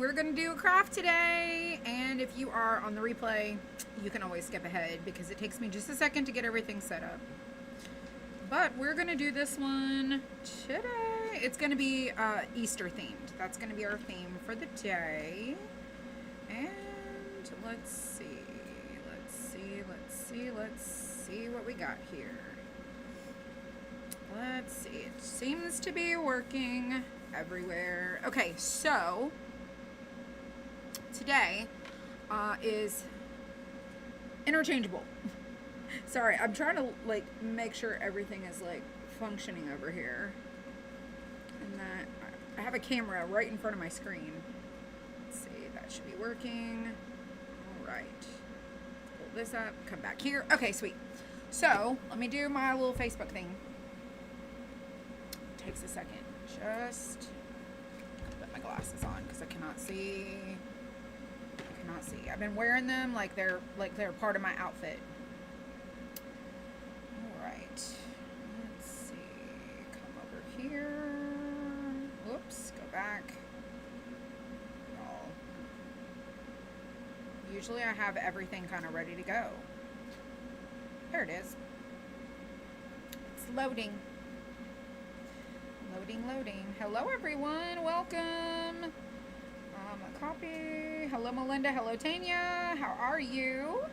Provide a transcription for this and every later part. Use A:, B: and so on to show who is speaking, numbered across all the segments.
A: we're going to do a craft today, and if you are on the replay, you can always skip ahead because it takes me just a second to get everything set up. But we're going to do this one today. It's going to be Easter themed. That's going to be our theme for the day. And let's see what we got here. Let's see. It seems to be working everywhere. Okay, so today is Interchangeable. Sorry, I'm trying to make sure everything is functioning over here, and that I have a camera right in front of my screen. Let's see, that should be working. All right, pull this up, come back here. Okay, sweet. So let me do my little Facebook thing. Takes a second. Just put my glasses on because I cannot see. I've been wearing them like they're part of my outfit. All right. Let's see. Come over here. Whoops. Go back. Oh. Usually I have everything kind of ready to go. There it is. It's loading. Loading. Hello, everyone. Welcome. A copy. Hello, Melinda. Hello, Tanya. How are you?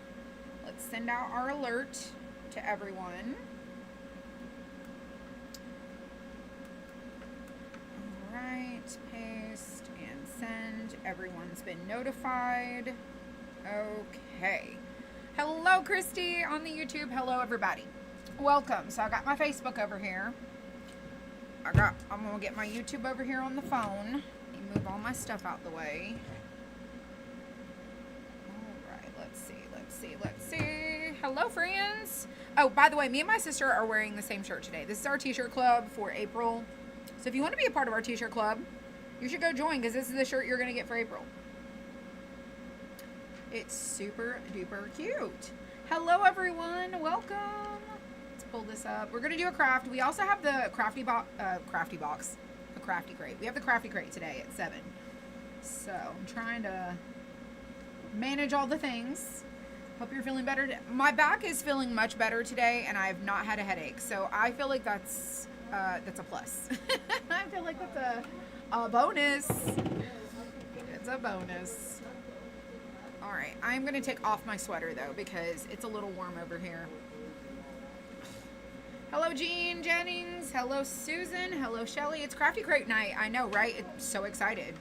A: Let's send out our alert to everyone. All right. Paste and send. Everyone's been notified. Okay. Hello, Christy on the YouTube. Hello, everybody. Welcome. So I got my Facebook over here. I'm gonna get my YouTube over here on the phone. Let me move all my stuff out the way. All right, let's see. Hello, friends. Oh, by the way, me and my sister are wearing the same shirt today. This is our t-shirt club for April. So if you want to be a part of our t-shirt club, you should go join because this is the shirt you're gonna get for April. It's super duper cute. Hello, everyone. Welcome. Pull this up. We're gonna do a craft. We also have the crafty box, the crafty crate. We have the crafty crate today at 7. So I'm trying to manage all the things. Hope you're feeling better. My back is feeling much better today, and I have not had a headache. So I feel like that's a plus. I feel like that's a bonus. It's a bonus. All right, I'm gonna take off my sweater though because it's a little warm over here. Hello, Jean Jennings. Hello, Susan. Hello, Shelly. It's Crafty Crate night. I know, right? It's so excited.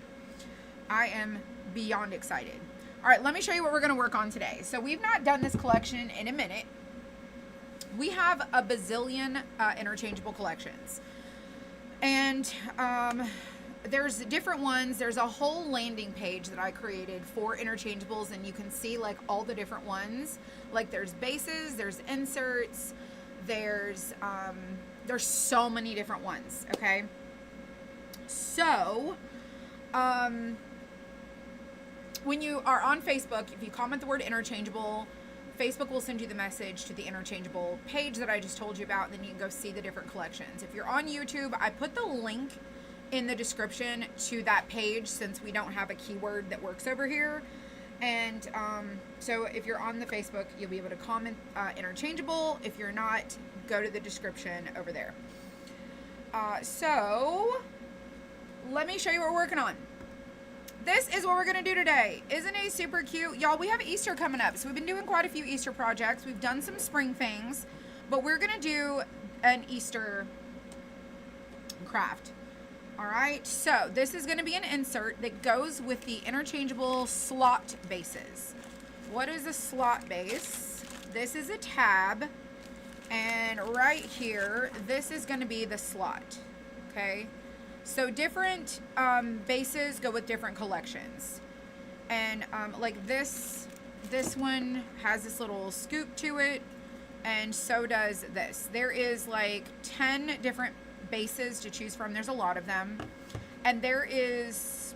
A: I am beyond excited. All right, let me show you what we're going to work on today. So we've not done this collection in a minute. We have a bazillion interchangeable collections. And there's different ones. There's a whole landing page that I created for interchangeables, and you can see all the different ones. There's bases, there's inserts, there's so many different ones. Okay, so when you are on Facebook, if you comment the word interchangeable, Facebook will send you the message to the interchangeable page that I just told you about, and then you can go see the different collections. If you're on YouTube, I put the link in the description to that page since we don't have a keyword that works over here. And so if you're on the Facebook, you'll be able to comment interchangeable. If you're not, go to the description over there. So let me show you what we're working on. This is what we're going to do today. Isn't it super cute? Y'all, we have Easter coming up. So we've been doing quite a few Easter projects. We've done some spring things, but we're going to do an Easter craft. All right, so this is going to be an insert that goes with the interchangeable slot bases. What is a slot base? This is a tab, and right here, this is going to be the slot, okay? So different bases go with different collections. And this one has this little scoop to it, and so does this. There is 10 different bases to choose from. There's a lot of them, and there is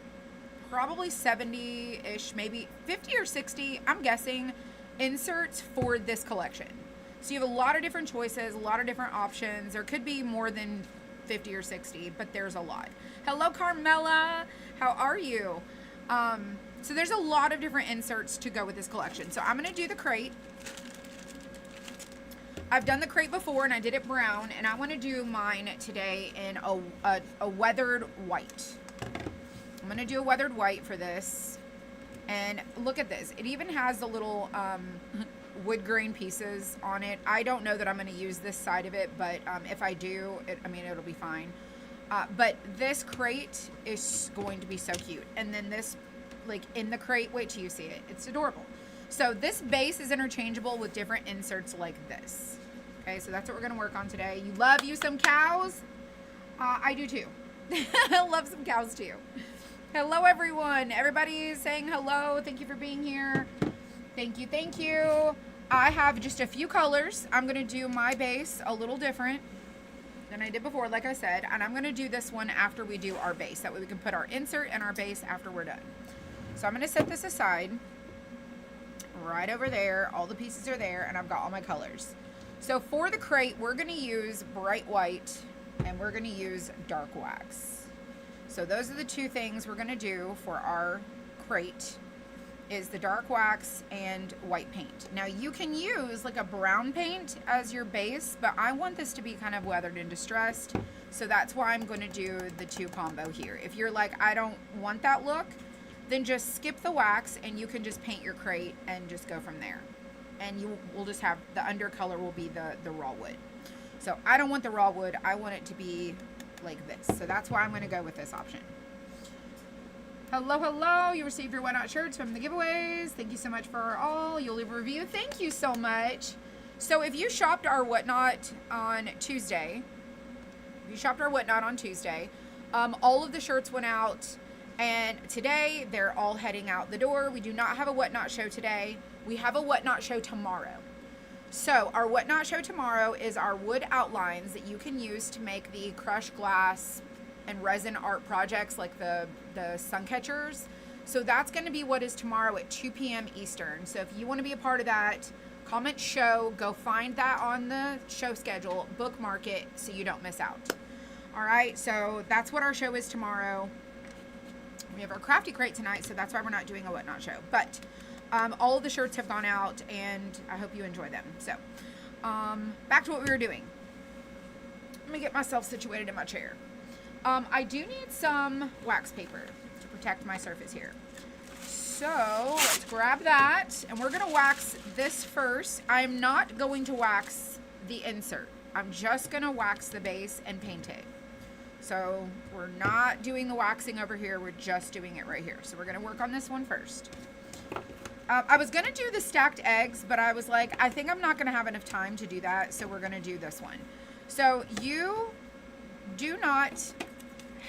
A: probably 70-ish, maybe 50 or 60, I'm guessing, inserts for this collection. So you have a lot of different choices, a lot of different options. There could be more than 50 or 60, but there's a lot. Hello, Carmela. How are you? So there's a lot of different inserts to go with this collection. So I'm going to do the crate. I've done the crate before and I did it brown, and I want to do mine today in a weathered white. I'm going to do a weathered white for this. And look at this. It even has the little wood grain pieces on it. I don't know that I'm going to use this side of it, but if I do, it'll be fine. But this crate is going to be so cute. And then this, like in the crate, wait till you see it. It's adorable. So this base is interchangeable with different inserts like this. Okay, so that's what we're going to work on today. You love you some cows? I do too. I love some cows too. Hello, everyone. Everybody's saying hello. Thank you for being here. Thank you. Thank you. I have just a few colors. I'm going to do my base a little different than I did before, like I said. And I'm going to do this one after we do our base. That way we can put our insert and our base after we're done. So I'm going to set this aside right over there. All the pieces are there, and I've got all my colors. So for the crate, we're going to use bright white, and we're going to use dark wax. So those are the two things we're going to do for our crate, is the dark wax and white paint. Now you can use like a brown paint as your base, but I want this to be kind of weathered and distressed. So that's why I'm going to do the two combo here. If you're like, I don't want that look, then just skip the wax and you can just paint your crate and just go from there. And you will just have, the undercolor will be the raw wood. So I don't want the raw wood. I want it to be like this. So that's why I'm going to go with this option. Hello, hello. You received your Whatnot shirts from the giveaways. Thank you so much for all. You'll leave a review. Thank you so much. So if you shopped our Whatnot on Tuesday, all of the shirts went out, and today they're all heading out the door. We do not have a Whatnot show today. We have a Whatnot show tomorrow. So our Whatnot show tomorrow is our wood outlines that you can use to make the crushed glass and resin art projects like the sun catchers. So that's going to be what is tomorrow at 2 p.m. Eastern. So if you want to be a part of that, comment show, go find that on the show schedule, bookmark it so you don't miss out. All right, so that's what our show is tomorrow. We have our crafty crate tonight, so that's why we're not doing a Whatnot show. But all of the shirts have gone out, and I hope you enjoy them. So back to what we were doing. Let me get myself situated in my chair. I do need some wax paper to protect my surface here. So let's grab that, and we're going to wax this first. I'm not going to wax the insert. I'm just going to wax the base and paint it. So we're not doing the waxing over here. We're just doing it right here. So we're going to work on this one first. I was going to do the stacked eggs, but I was like, I think I'm not going to have enough time to do that, so we're going to do this one. So you do not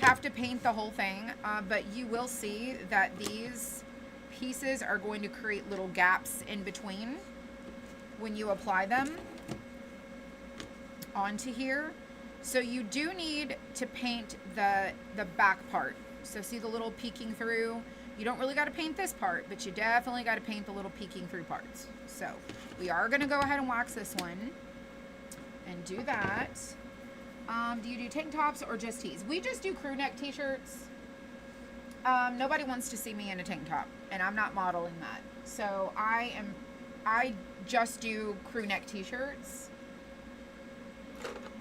A: have to paint the whole thing, but you will see that these pieces are going to create little gaps in between when you apply them onto here. So you do need to paint the back part. So see the little peeking through? You don't really got to paint this part, but you definitely got to paint the little peeking through parts. So we are going to go ahead and wax this one and do that. Do you do tank tops or just tees? We just do crew neck t-shirts. Nobody wants to see me in a tank top, and I'm not modeling that. So I just do crew neck t-shirts.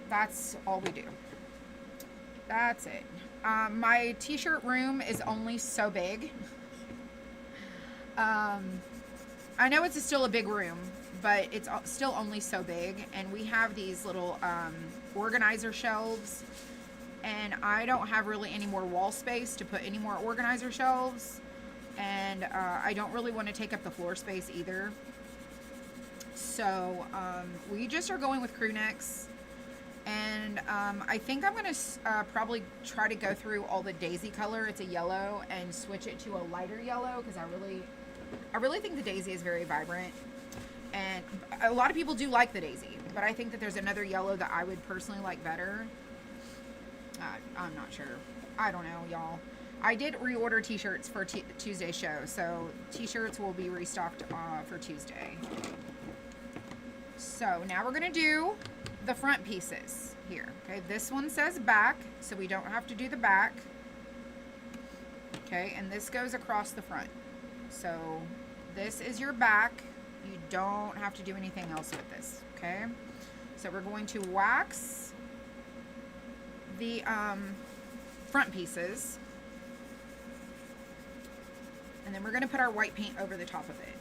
A: That's all we do. That's it. My t-shirt room is only so big. I know it's still a big room, but it's still only so big. And we have these little organizer shelves. And I don't have really any more wall space to put any more organizer shelves. And I don't really want to take up the floor space either. So we just are going with crew necks. And I think I'm going to probably try to go through all the daisy color. It's a yellow, and switch it to a lighter yellow because I really think the daisy is very vibrant. And a lot of people do like the daisy, but I think that there's another yellow that I would personally like better. I'm not sure. I don't know, y'all. I did reorder t-shirts for Tuesday's show, so t-shirts will be restocked for Tuesday. So now we're going to do the front pieces here. Okay, this one says back, so we don't have to do the back. Okay, and this goes across the front. So this is your back. You don't have to do anything else with this, okay? So we're going to wax the front pieces. And then we're going to put our white paint over the top of it.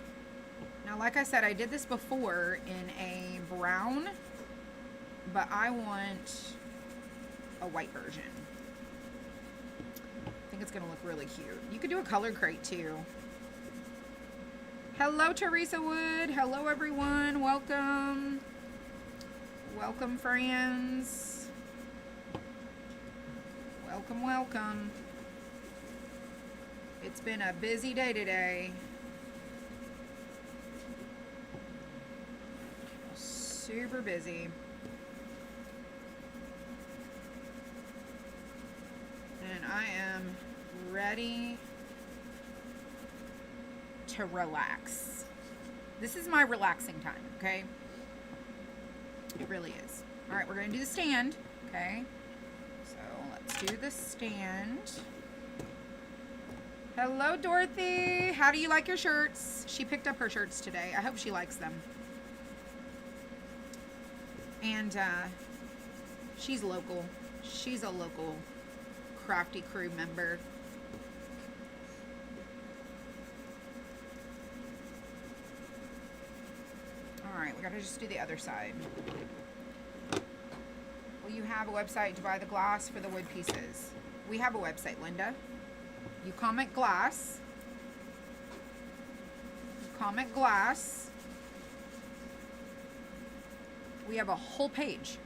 A: Now, like I said, I did this before in a brown, but I want a white version. I think it's going to look really cute. You could do a color crate too. Hello, Teresa Wood. Hello, everyone. Welcome. Welcome, friends. Welcome, welcome. It's been a busy day today. Super busy. And I am ready to relax. This is my relaxing time, okay? It really is. All right, we're going to do the stand, okay? So let's do the stand. Hello, Dorothy. How do you like your shirts? She picked up her shirts today. I hope she likes them. And she's local. She's a local Crafty Crew member. All right, we gotta just do the other side. Will you have a website to buy the glass for the wood pieces? We have a website, Linda. You comment glass. You comment glass. We have a whole page.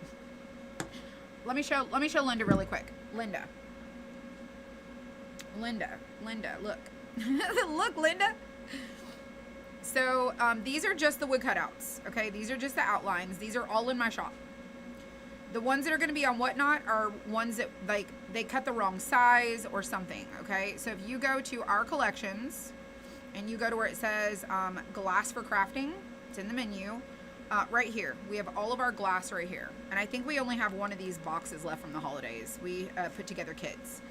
A: Let me show Linda really quick. Linda, look. Look, Linda. So these are just the wood cutouts, okay? These are just the outlines. These are all in my shop. The ones that are going to be on Whatnot are ones that, like, they cut the wrong size or something, okay? So if you go to our collections and you go to where it says glass for crafting, it's in the menu. Right here, we have all of our glass right here. And I think we only have one of these boxes left from the holidays. We put together kits.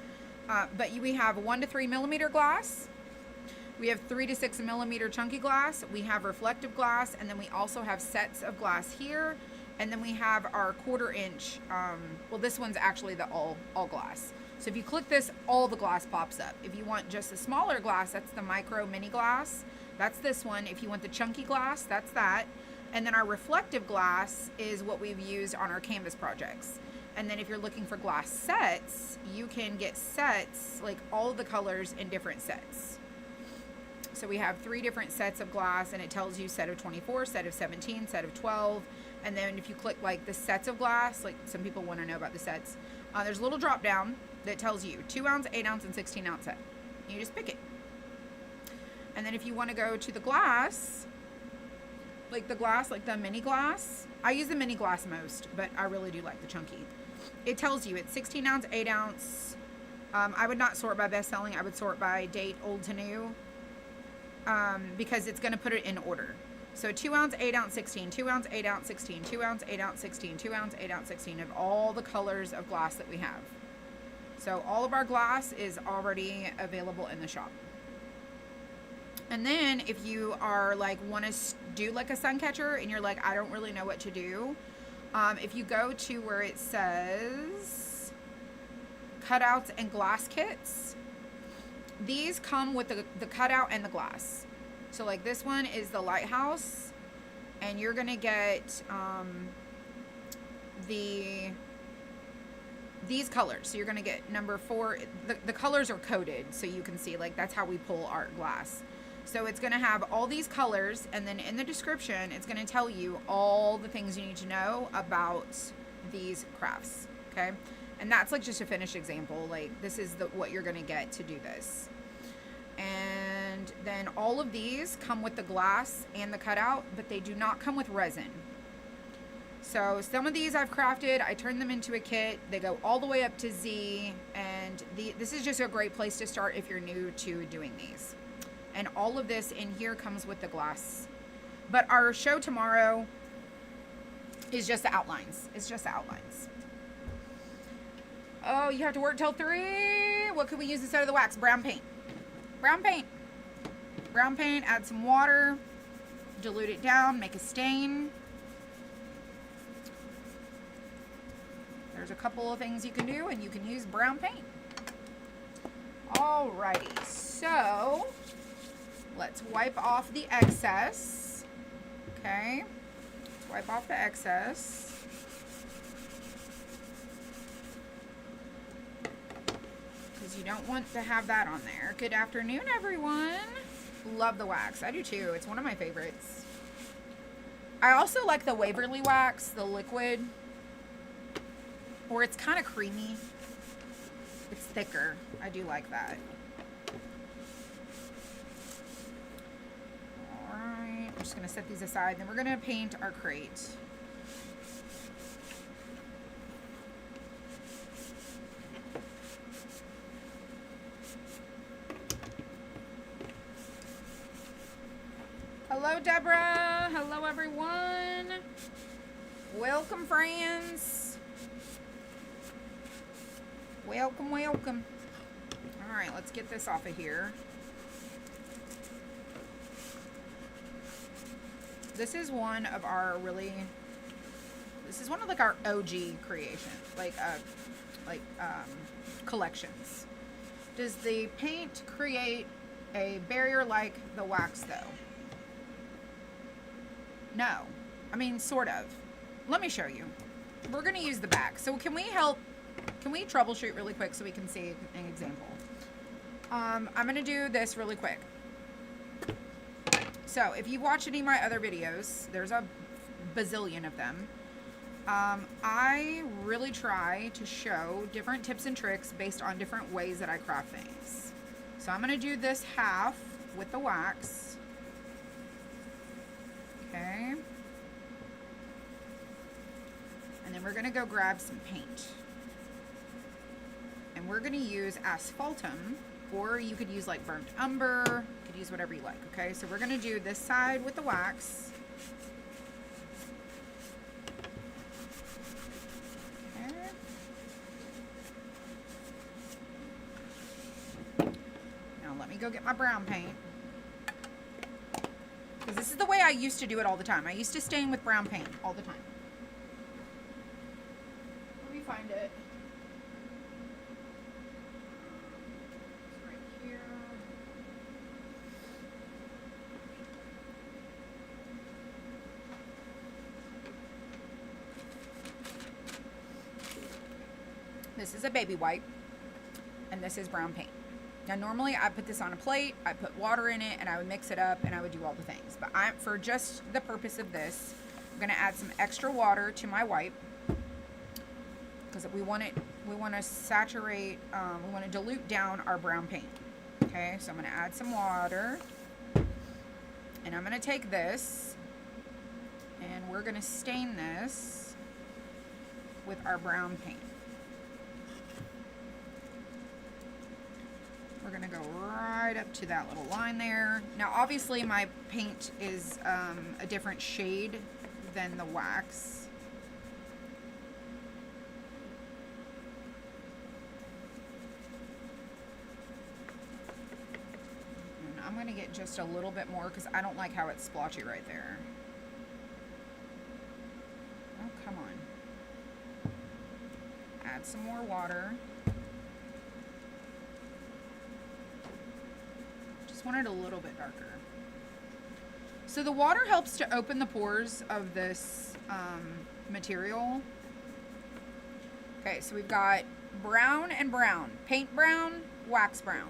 A: But we have 1 to 3 millimeter glass. We have 3 to 6 millimeter chunky glass. We have reflective glass. And then we also have sets of glass here. And then we have our 1/4 inch. Well, this one's actually the all glass. So if you click this, all the glass pops up. If you want just the smaller glass, that's the micro mini glass. That's this one. If you want the chunky glass, that's that. And then our reflective glass is what we've used on our canvas projects. And then if you're looking for glass sets, you can get sets, like all of the colors in different sets. So we have 3 different sets of glass, and it tells you set of 24, set of 17, set of 12. And then if you click like the sets of glass, like some people want to know about the sets, there's a little drop down that tells you 2 ounce, 8 ounce, and 16 ounce set. You just pick it. And then if you want to go to the glass, like the mini glass, I use the mini glass most, but I really do like the chunky. It tells you it's 16 ounce, 8 ounce. I would not sort by best selling. I would sort by date, old to new, because it's going to put it in order. So 2 ounce, 8 ounce, 16, 2 ounce, 8 ounce, 16, 2 ounce, 8 ounce, 16, 2 ounce, 8 ounce, 16 of all the colors of glass that we have. So all of our glass is already available in the shop. And then if you are like, want to do like a sun catcher and you're like, I don't really know what to do. If you go to where it says cutouts and glass kits, these come with the cutout and the glass. So like this one is the lighthouse, and you're going to get these colors. So you're going to get number 4. The colors are coded so you can see, like, that's how we pull art glass. So it's going to have all these colors, and then in the description, it's going to tell you all the things you need to know about these crafts, okay? And that's like just a finished example. Like, this is what you're going to get to do this. And then all of these come with the glass and the cutout, but they do not come with resin. So some of these I've crafted, I turned them into a kit. They go all the way up to Z, and this is just a great place to start if you're new to doing these. And all of this in here comes with the glass. But our show tomorrow is just the outlines. It's just the outlines. Oh, you have to work till 3? Okay, what could we use instead of the wax? Brown paint. Brown paint. Brown paint, add some water, dilute it down, make a stain. There's a couple of things you can do, and you can use brown paint. Alrighty, so let's wipe off the excess. Okay, let's wipe off the excess. Because you don't want to have that on there. Good afternoon, everyone. Love the wax. I do too. It's one of my favorites. I also like the Waverly wax, the liquid. Or it's kind of creamy. It's thicker. I do like that. Alright, I'm just going to set these aside. Then we're going to paint our crate. Hello, Deborah. Hello, everyone. Welcome, friends. Welcome, welcome. All right, let's get this off of here. This is one of our this is one of like our OG creation, collections. Does the paint create a barrier like the wax though? No. I mean, sort of. Let me show you. We're going to use the back. So can we troubleshoot really quick so we can see an example? I'm going to do this really quick. So if you watch any of my other videos, there's a bazillion of them. I really try to show different tips and tricks based on different ways that I craft things. So I'm going to do this half with the wax. Okay. And then we're going to go grab some paint. And we're going to use asphaltum, or you could use like burnt umber. You could use whatever you like, okay? So we're going to do this side with the wax. Okay. Now let me go get my brown paint. Because this is the way I used to do it all the time. I used to stain with brown paint all the time. Let me find it. It's right here. This is a baby wipe, and this is brown paint. Now normally I put this on a plate, I put water in it, and I would mix it up and I would do all the things. But for just the purpose of this, I'm going to add some extra water to my wipe because we want to saturate, we want to dilute down our brown paint. Okay, so I'm going to add some water, and I'm going to take this and we're going to stain this with our brown paint. We're going to go right up to that little line there. Now, obviously, my paint is a different shade than the wax. And I'm going to get just a little bit more because I don't like how it's splotchy right there. Oh, come on. Add some more water. Just want it a little bit darker. So the water helps to open the pores of this material. Okay, so we've got brown and brown. Paint brown, wax brown.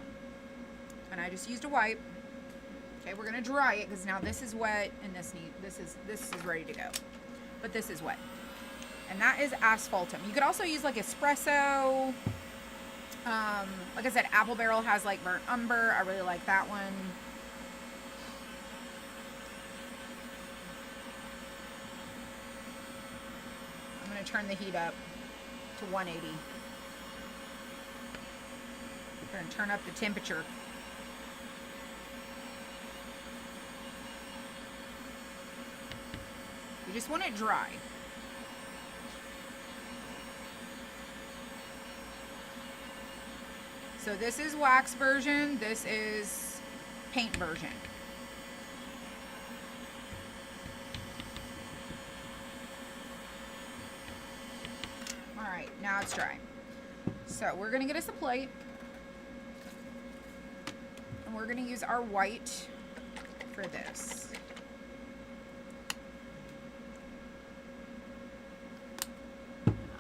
A: And I just used a wipe. Okay, we're gonna dry it because now this is wet and this is ready to go. But this is wet. And that is asphaltum. You could also use like espresso. Like I said, Apple Barrel has like burnt umber. I really like that one. I'm going to turn the heat up to 180. I'm going to turn up the temperature. You just want it dry. So this is wax version, this is paint version. All right, now it's dry. So we're gonna get us a plate, and we're gonna use our white for this.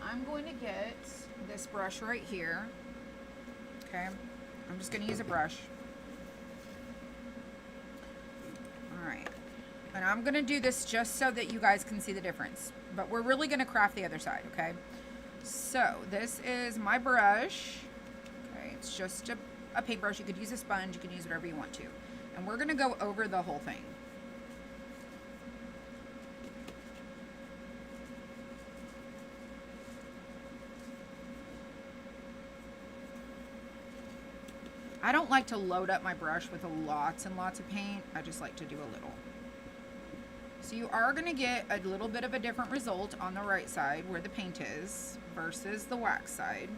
A: I'm going to get this brush right here. Okay, I'm just going to use a brush. All right, and I'm going to do this just so that you guys can see the difference, but we're really going to craft the other side, okay? So this is my brush. Okay, it's just a paintbrush. You could use a sponge, you can use whatever you want to. And we're going to go over the whole thing. I don't like to load up my brush with lots and lots of paint. I just like to do a little. So you are going to get a little bit of a different result on the right side where the paint is versus the wax side.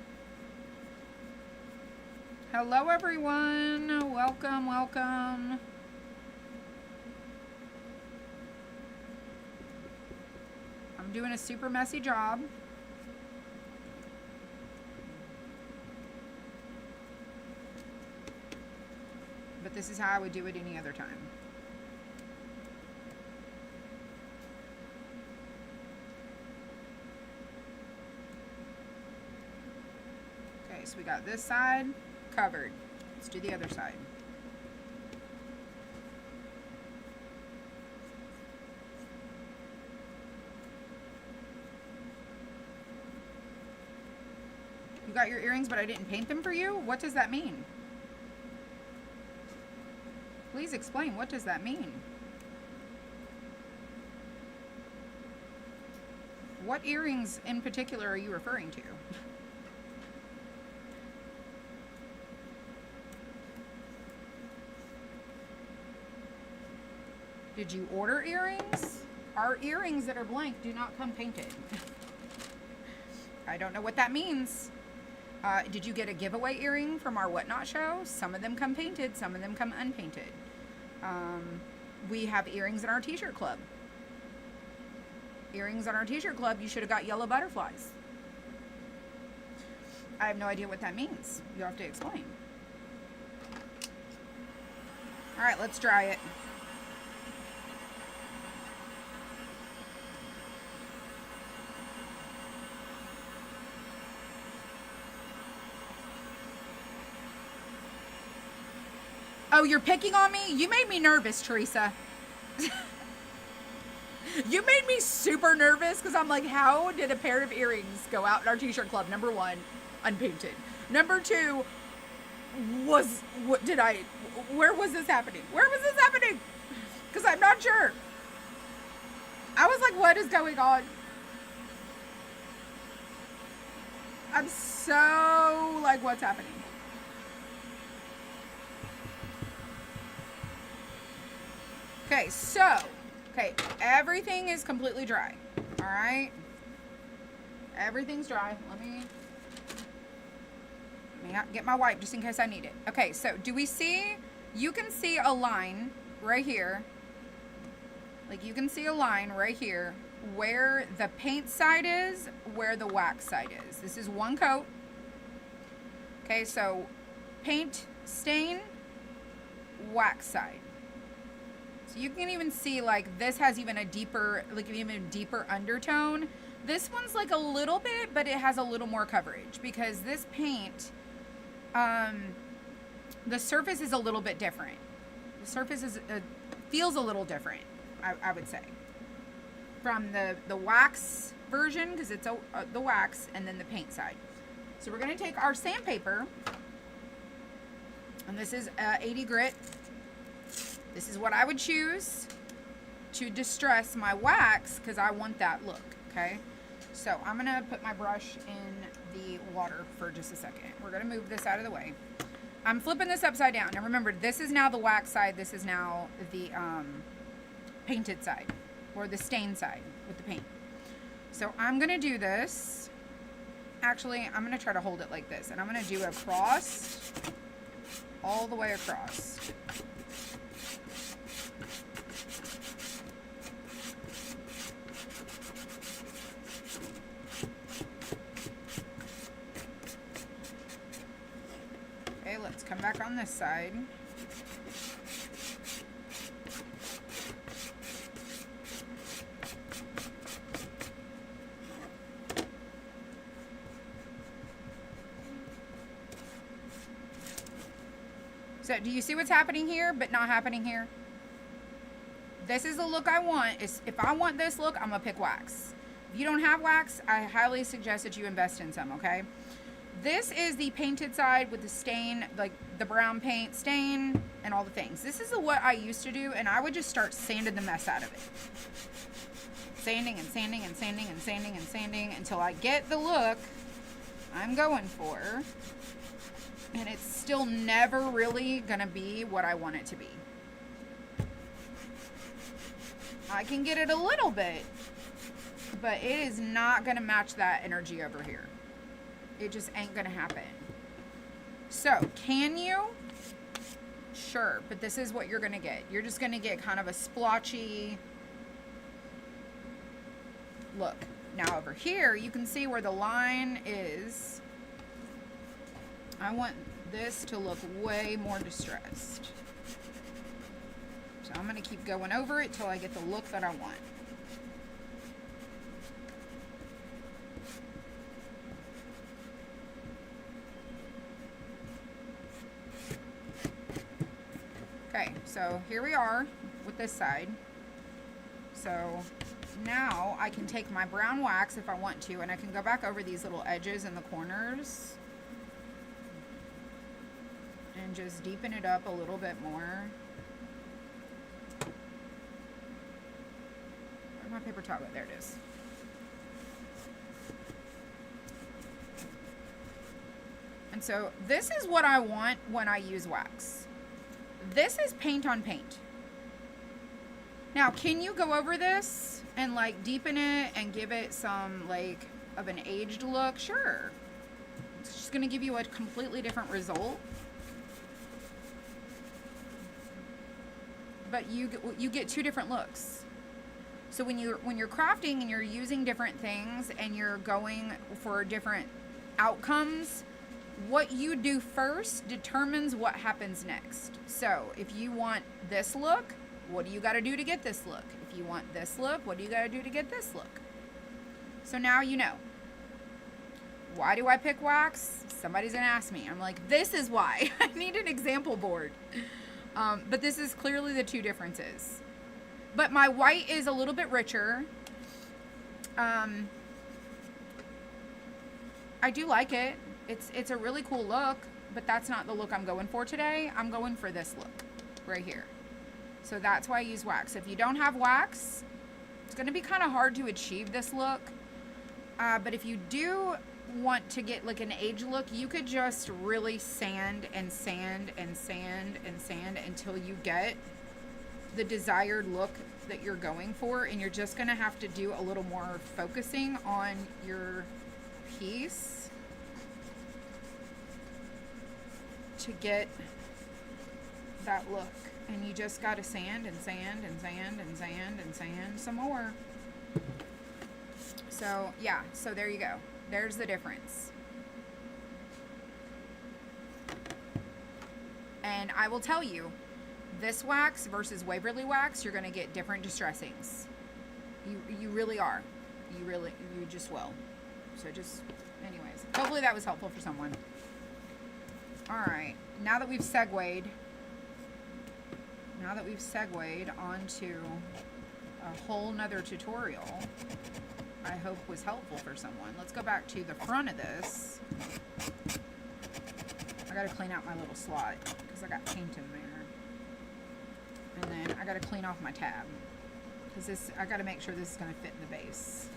A: Hello everyone, welcome, welcome. I'm doing a super messy job. But this is how I would do it any other time. Okay, so we got this side covered. Let's do the other side. You got your earrings, but I didn't paint them for you? What does that mean? Please explain, what does that mean? What earrings in particular are you referring to? Did you order earrings? Our earrings that are blank do not come painted. I don't know what that means. Did you get a giveaway earring from our Whatnot show? Some of them come painted, some of them come unpainted. We have earrings in our t-shirt club. Earrings on our t-shirt club, you should have got yellow butterflies. I have no idea what that means. You have to explain. All right, let's dry it. Oh, you're picking on me? You made me nervous, Teresa. You made me super nervous because I'm like, how did a pair of earrings go out in our t-shirt club? Number one, unpainted. Number two, where was this happening? Where was this happening? Because I'm not sure. I was like, what is going on? I'm so like, what's happening? Okay, so, everything is completely dry, all right? Everything's dry. Let me get my wipe just in case I need it. Okay, so do we see, you can see a line right here. Like you can see a line right here where the paint side is, where the wax side is. This is one coat. Okay, so paint, stain, wax side. So you can even see like this has even a deeper, like even deeper undertone. This one's like a little bit, but it has a little more coverage because this paint, the surface is a little bit different. The surface is feels a little different, I would say, from the wax version because it's the wax and then the paint side. So we're gonna take our sandpaper, and this is 80 grit. This is what I would choose to distress my wax because I want that look, okay? So I'm gonna put my brush in the water for just a second. We're gonna move this out of the way. I'm flipping this upside down. Now remember, this is now the wax side. This is now the painted side or the stain side with the paint. So I'm gonna do this Actually, I'm going to try to hold it like this. And I'm going to do it across, all the way across. Okay, let's come back on this side. So do you see what's happening here but not happening here? This is the look I want. If I want this look, I'm gonna pick wax. If you don't have wax, I highly suggest that you invest in some, okay? This is the painted side with the stain, like the brown paint stain and all the things. This is what I used to do, and I would just start sanding the mess out of it. Sanding and sanding and sanding and sanding and sanding until I get the look I'm going for. And it's still never really gonna be what I want it to be. I can get it a little bit, but it is not gonna match that energy over here. It just ain't gonna happen. So, can you? Sure, but this is what you're gonna get. You're just gonna get kind of a splotchy look. Now over here, you can see where the line is. I want this to look way more distressed. So I'm going to keep going over it till I get the look that I want. Okay, so here we are with this side. So now I can take my brown wax if I want to, and I can go back over these little edges and the corners and just deepen it up a little bit more. Where's my paper towel? There it is. And so this is what I want when I use wax. This is paint on paint. Now, can you go over this and like deepen it and give it some like of an aged look? Sure. It's just going to give you a completely different result. But you get two different looks. So when you're crafting and you're using different things and you're going for different outcomes, what you do first determines what happens next. So if you want this look, what do you got to do to get this look? If you want this look, what do you got to do to get this look? So now you know. Why do I pick wax? Somebody's gonna ask me. I'm like, this is why. I need an example board. But this is clearly the two differences. But my white is a little bit richer. I do like it. It's a really cool look, but that's not the look I'm going for today. I'm going for this look right here. So that's why I use wax. If you don't have wax, it's going to be kind of hard to achieve this look. But if you do want to get like an age look, you could just really sand and sand and sand and sand until you get the desired look that you're going for, and you're just going to have to do a little more focusing on your piece to get that look. And you just got to sand and sand and sand and sand and sand some more. So yeah, so there you go. There's the difference. And I will tell you, this wax versus Waverly wax, you're going to get different distressings. You really are. You just will. So just, anyways, hopefully that was helpful for someone. All right, now that we've segued onto a whole nother tutorial, I hope was helpful for someone. Let's go back to the front of this. I gotta clean out my little slot because I got paint in there. And then I gotta clean off my tab because I gotta make sure this is gonna fit in the base.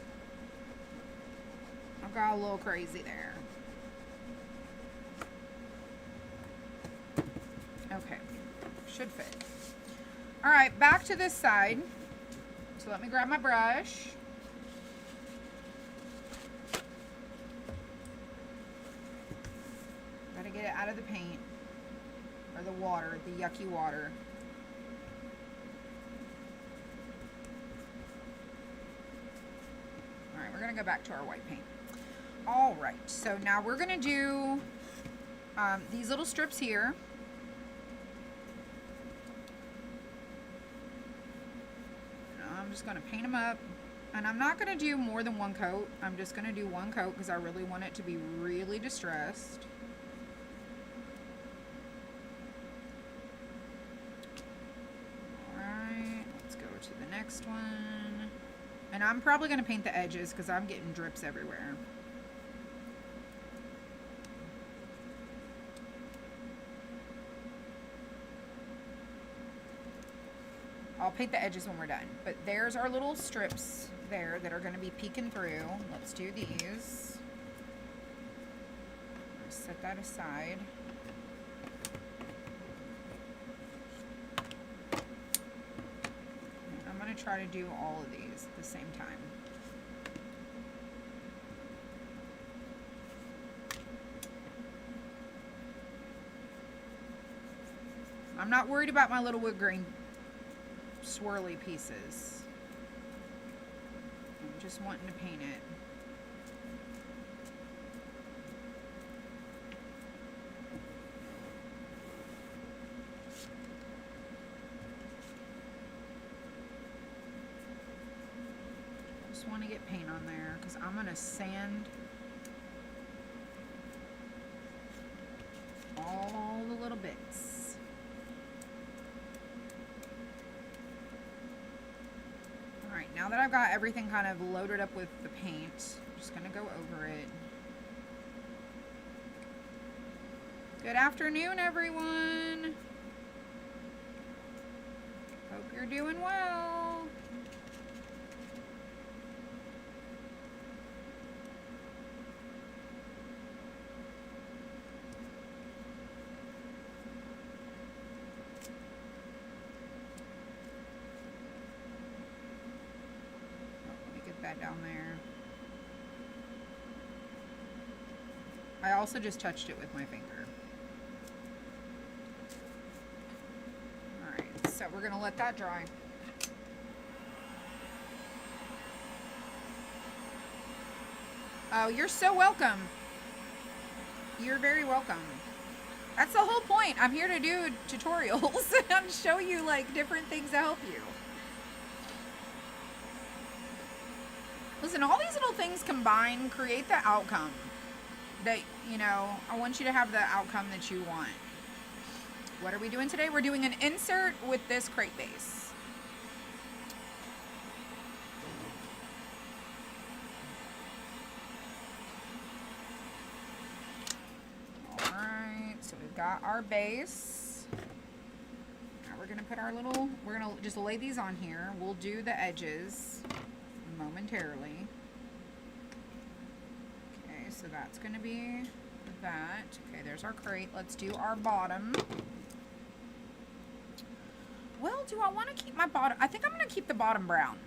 A: I've got a little crazy there. Okay, should fit. All right, back to this side. So let me grab my brush. get it out of the paint. Or the water, the yucky water. Alright, we're going to go back to our white paint. Alright, so now we're going to do these little strips here. I'm just going to paint them up. And I'm not going to do more than one coat. I'm just going to do one coat because I really want it to be really distressed. Alright, let's go to the next one. And I'm probably going to paint the edges because I'm getting drips everywhere. I'll paint the edges when we're done. But there's our little strips there that are going to be peeking through. Let's do these. Set that aside. And I'm going to try to do all of these at the same time. I'm not worried about my little wood grain swirly pieces. I'm just wanting to paint it. Just want to get paint on there because I'm going to sand all the little bits. Alright, now that I've got everything kind of loaded up with the paint, I'm just going to go over it. Good afternoon, everyone. Hope you're doing well. That down there. I also just touched it with my finger. Alright, so we're going to let that dry. Oh, you're so welcome. You're very welcome. That's the whole point. I'm here to do tutorials and show you like different things to help you. Listen, all these little things combined create the outcome that, you know, I want you to have the outcome that you want. What are we doing today? We're doing an insert with this crate base. Alright, so we've got our base. Now we're going to put our little, we're going to just lay these on here. We'll do the edges momentarily. Okay, so that's going to be that. Okay, there's our crate. Let's do our bottom. Well, do I want to keep my bottom? I think I'm going to keep the bottom brown.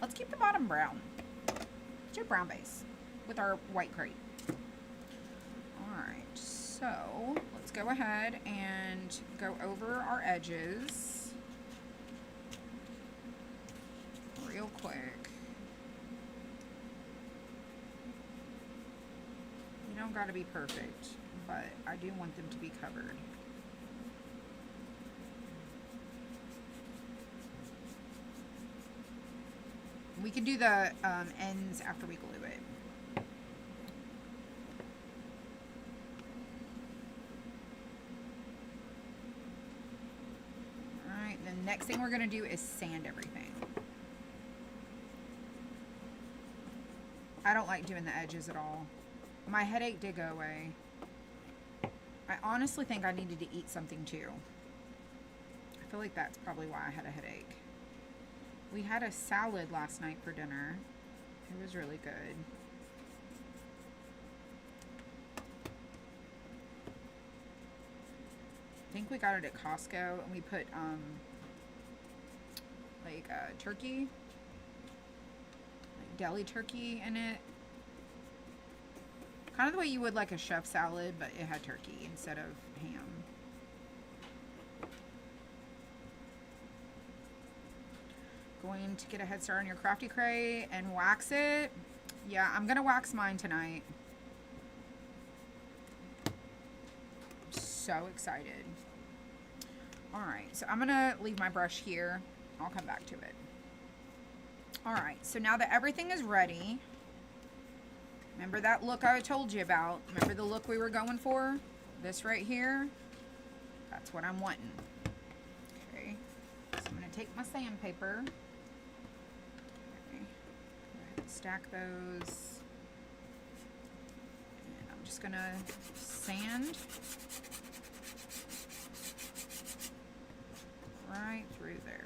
A: Let's keep the bottom brown. Let's do brown base with our white crate. Alright, so let's go ahead and go over our edges real quick. You don't got to be perfect, but I do want them to be covered. We can do the ends after we glue it. Alright, the next thing we're going to do is sand everything. I don't like doing the edges at all. My headache did go away. I honestly think I needed to eat something too. I feel like that's probably why I had a headache. We had a salad last night for dinner. It was really good. I think we got it at Costco and we put like turkey, like deli turkey in it. Kind of the way you would like a chef salad, but it had turkey instead of ham. Going to get a head start on your crafty cray and wax it. Yeah, I'm gonna wax mine tonight. I'm so excited. All right, so I'm gonna leave my brush here. I'll come back to it. All right, so now that everything is ready, remember that look I told you about? Remember the look we were going for? This right here? That's what I'm wanting. Okay, so I'm gonna take my sandpaper. Okay, go ahead and stack those. And I'm just gonna sand right through there.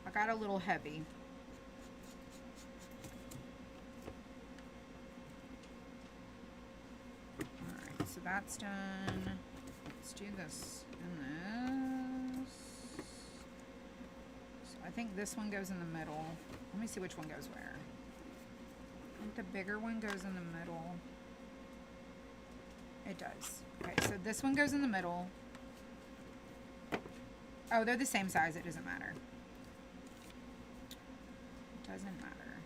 A: I got a little heavy. Alright, so that's done. Let's do this and this. So I think this one goes in the middle. Let me see which one goes where. I think the bigger one goes in the middle. It does. Okay, so this one goes in the middle. Oh, they're the same size. It doesn't matter. Doesn't matter.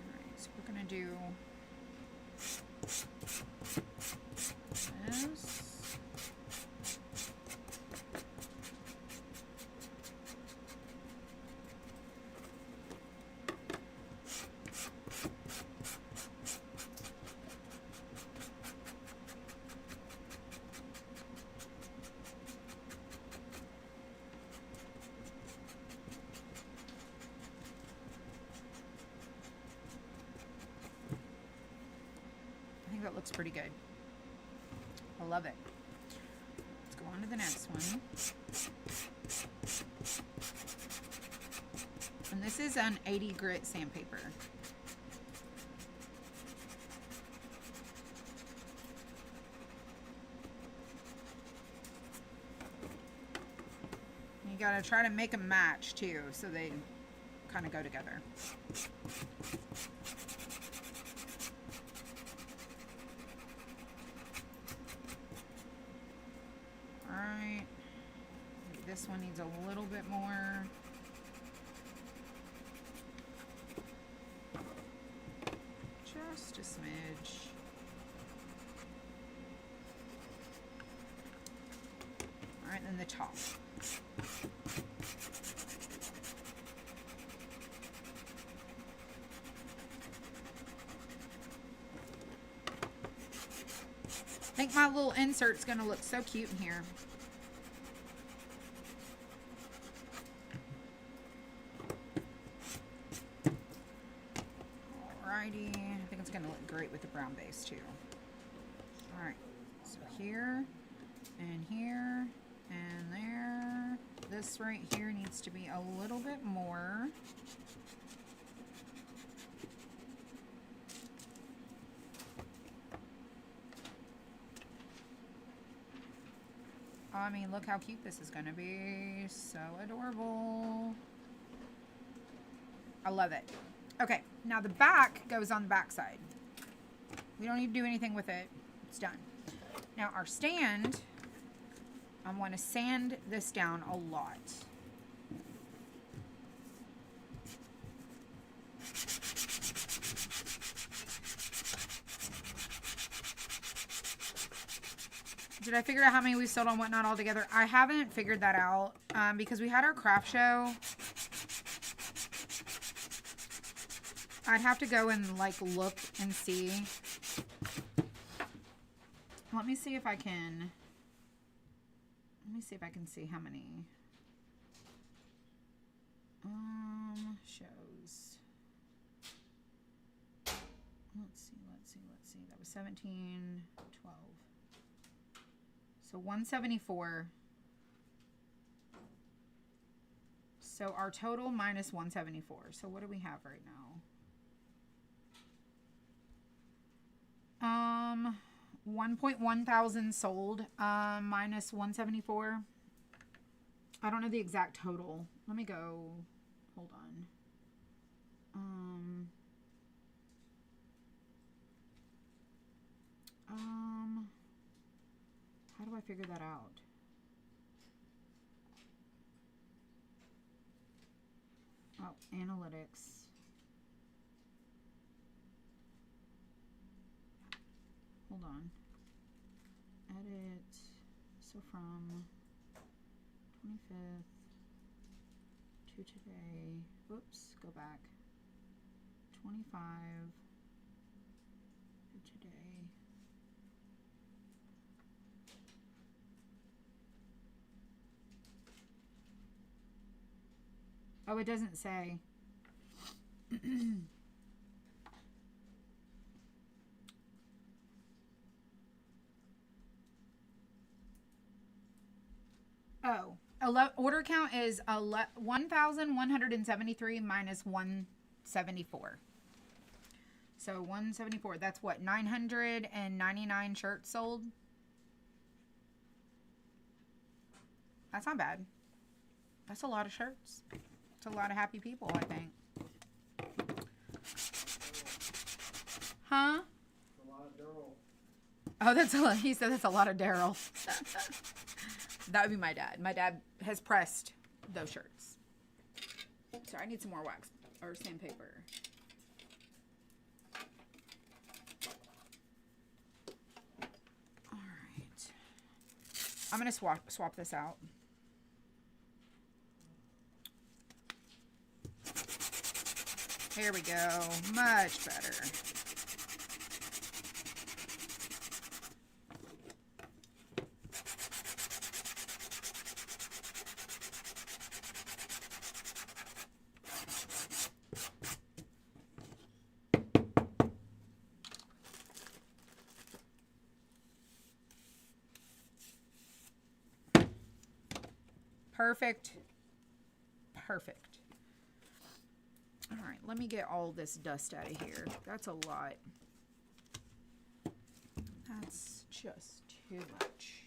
A: Alright, so we're gonna do this. That looks pretty good. I love it. Let's go on to the next one. And this is an 80 grit sandpaper. You gotta try to make them match too, so they kind of go together. Alright, this one needs a little bit more. Just a smidge. Alright, then the top. I think my little insert's gonna look so cute in here. Alrighty, I think it's gonna look great with the brown base too. Alright, so here, and here, and there. This right here needs to be a little bit more. I mean, look how cute this is going to be. So adorable. I love it. Okay, now the back goes on the back side. We don't need to do anything with it. It's done. Now our stand, I want to sand this down a lot. Did I figure out how many we sold on Whatnot all together? I haven't figured that out because we had our craft show. I'd have to go and like look and see. Let me see if I can. Let me see if I can see how many. Shows. Let's see. That was 17, 12. So 174. So our total minus 174. So what do we have right now? 1.1 thousand sold, minus 174. I don't know the exact total. Let me go. Hold on. How do I figure that out? Oh, analytics. Hold on. Edit. So from 25th to today. Whoops, go back. 25 to today. Oh, it doesn't say. Oh, order count is 1,173 minus 174. So 174, that's what, 999 shirts sold? That's not bad. That's a lot of shirts. It's a lot of happy people, I think. Huh?
B: A lot of Daryl.
A: Oh, that's a lot. He said that's a lot of Daryl. That would be my dad. My dad has pressed those shirts. Sorry, I need some more wax or sandpaper. All right. I'm going to swap this out. Here we go. Much better. Perfect. Perfect. All right, let me get all this dust out of here. That's a lot. That's just too much.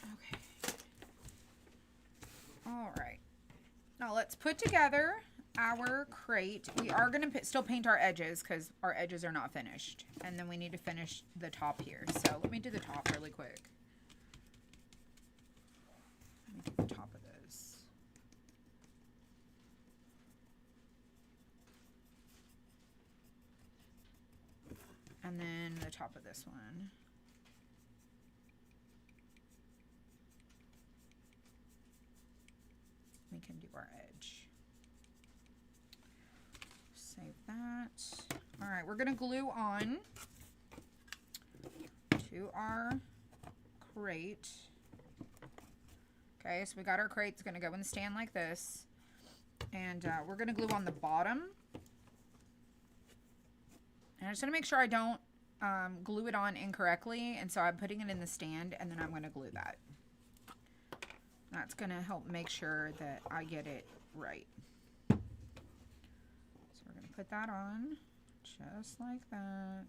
A: Okay. All right. Now let's put together our crate. We are going to still paint our edges because our edges are not finished. And then we need to finish the top here. So let me do the top really quick. Let me do the top of this. And then the top of this one. We can do our edge. Save that. All right, we're going to glue on to our crate. Okay, so we got our crate. It's going to go in the stand like this. And we're going to glue on the bottom. And I just want to make sure I don't glue it on incorrectly. And so I'm putting it in the stand, and then I'm going to glue that. That's going to help make sure that I get it right. So we're going to put that on just like that.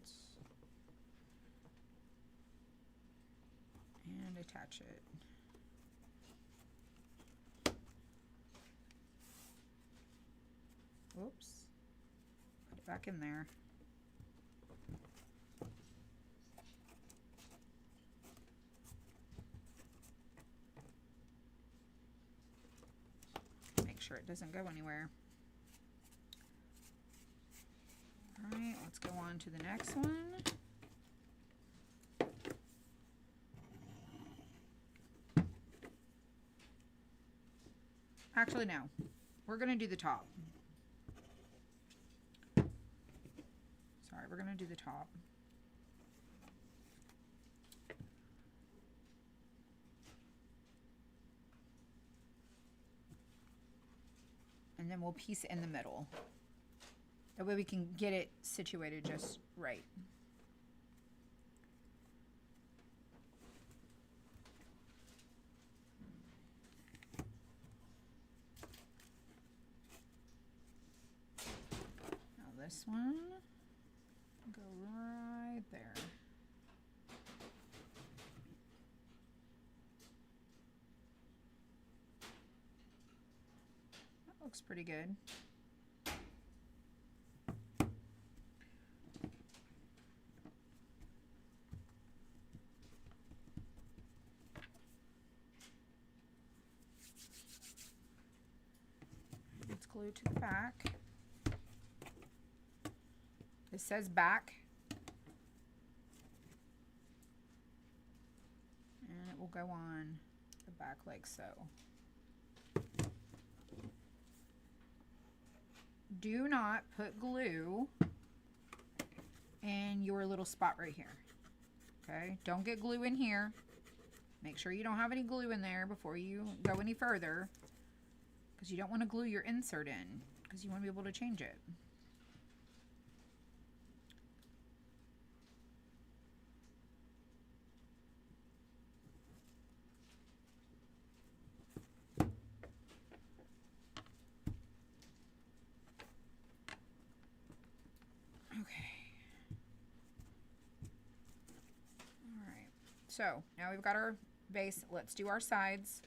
A: And attach it. Oops. Put it back in there. Make sure it doesn't go anywhere. All right, let's go on to the next one. Actually, no. We're going to do the top. Sorry, we're going to do the top. And then we'll piece it in the middle. That way we can get it situated just right. this one, go right there. That looks pretty good. It's glued to the back. It says back. And it will go on the back like so. Do not put glue in your little spot right here. Okay? Don't get glue in here. Make sure you don't have any glue in there before you go any further, because you don't want to glue your insert in, because you want to be able to change it. Okay. All right. So now we've got our base. Let's do our sides.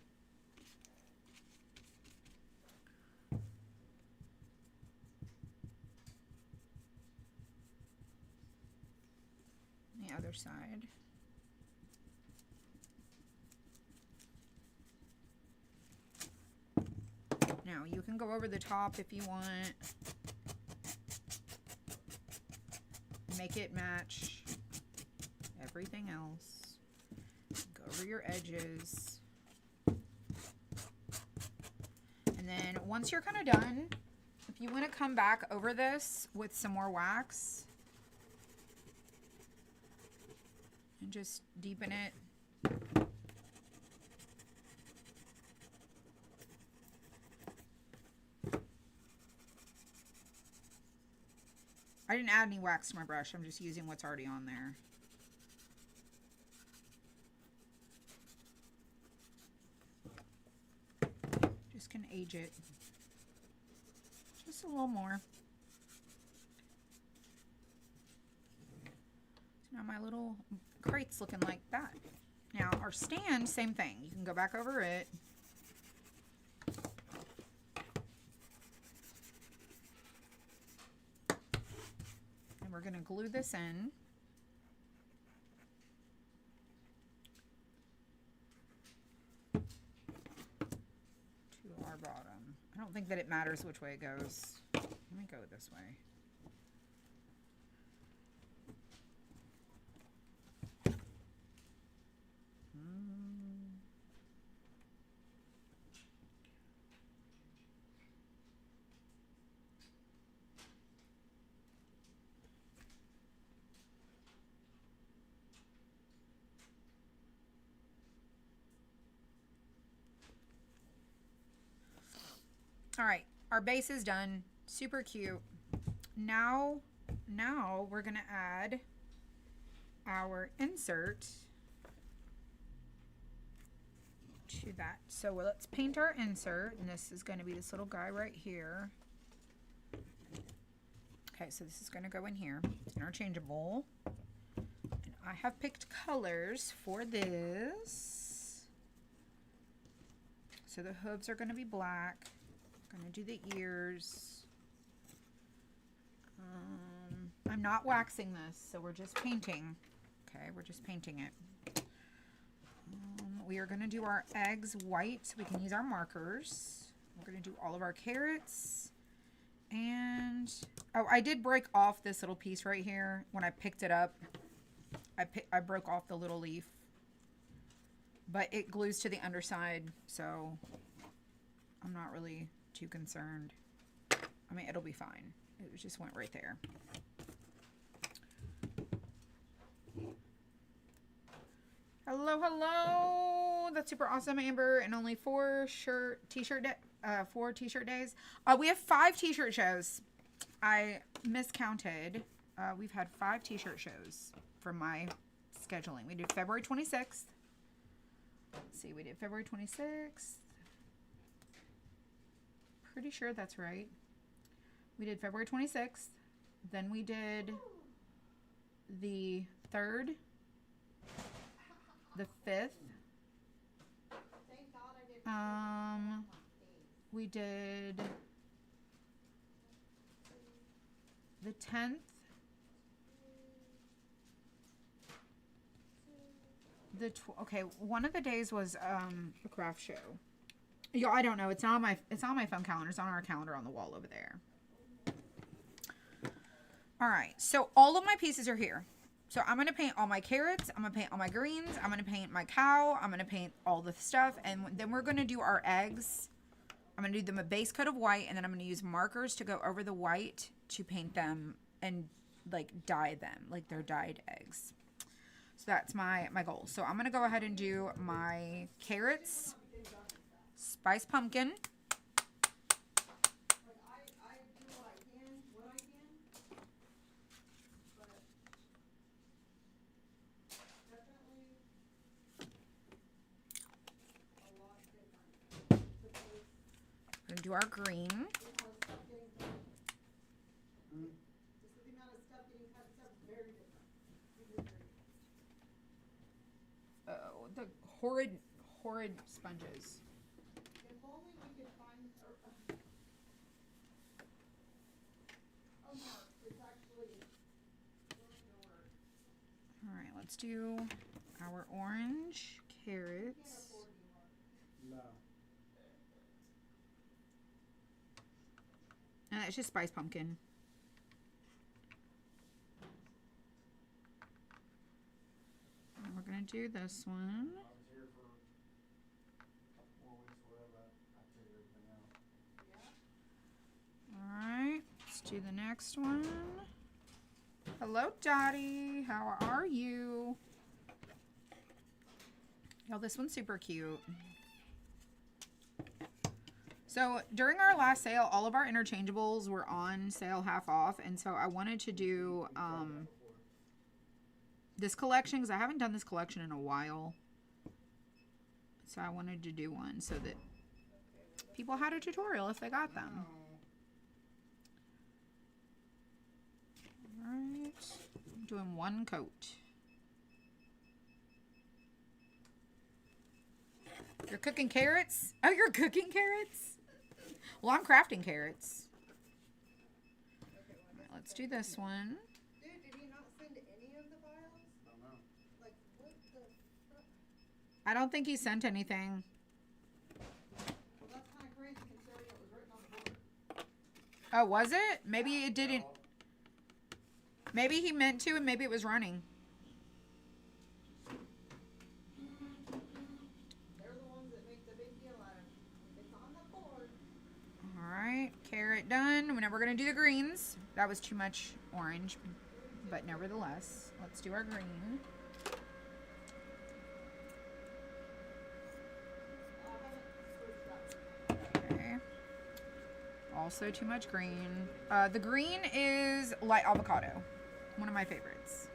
A: The other side. Now you can go over the top if you want. Make it match everything else. Go over your edges. And then once you're kind of done, if you want to come back over this with some more wax and just deepen it. I didn't add any wax to my brush. I'm just using what's already on there. Just can age it just a little more. So now my little crate's looking like that. Now our stand, same thing. You can go back over it. And we're going to glue this in. To our bottom. I don't think that it matters which way it goes. Let me go this way. All right, our base is done. Super cute. Now we're gonna add our insert to that. So let's paint our insert, and this is gonna be this little guy right here. Okay, so this is gonna go in here. It's interchangeable. And I have picked colors for this. So the hooves are gonna be black. Gonna do the ears. I'm not waxing this, so we're just painting. Okay, we're just painting it. We are gonna do our eggs white so we can use our markers. We're gonna do all of our carrots. And, oh, I did break off this little piece right here. When I picked it up, I broke off the little leaf. But it glues to the underside, so I'm not really too concerned. I mean, it'll be fine. It just went right there. Hello, hello. That's super awesome, Amber. And only 4 t-shirt days. We have 5 t-shirt shows. I miscounted. We've had 5 t-shirt shows from my scheduling. We did February 26th. Let's see, we did February 26th. Pretty sure that's right. We did February 26th, Then we did the 3rd, the 5th. We did the 10th. Okay, one of the days was a craft show. Yeah, I don't know. It's on my phone calendar. It's on our calendar on the wall over there. All right, so all of my pieces are here. So I'm gonna paint all my carrots. I'm gonna paint all my greens. I'm gonna paint my cow. I'm gonna paint all the stuff, and then we're gonna do our eggs. I'm gonna do them a base coat of white, and then I'm gonna use markers to go over the white to paint them and like dye them like they're dyed eggs. So that's my goal. So I'm gonna go ahead and do my carrots, spiced pumpkin. We're gonna do our green. Oh, the horrid sponges.
B: If only we could find it's actually
A: all right, let's do our orange carrots.
C: No.
A: And it's just spiced pumpkin. And we're gonna do this one.
C: I was here for a couple more weeks, whatever. I figured everything out.
A: Alright, let's do the next one. Hello, Dottie. How are you? Oh, this one's super cute. So during our last sale, all of our interchangeables were on sale half off. And so I wanted to do this collection because I haven't done this collection in a while. So I wanted to do one so that people had a tutorial if they got them. Alright, I'm doing one coat. You're cooking carrots? Oh, you're cooking carrots? Well, I'm crafting carrots. Alright, let's do this one.
B: Dude, did he not send any of the files?
C: I don't know.
B: Like, what the fuck?
A: I don't think he sent anything.
B: Well, that's kind of crazy considering it was written on the board.
A: Oh, was it? Maybe it didn't. Maybe he meant to and maybe it was running.
B: They're the ones that make the big deal out of it. It's on the board.
A: Alright, carrot done. Now we're going to do the greens. That was too much orange, but nevertheless, let's do our green. Okay. Also too much green. The green is light avocado. One of my favorites.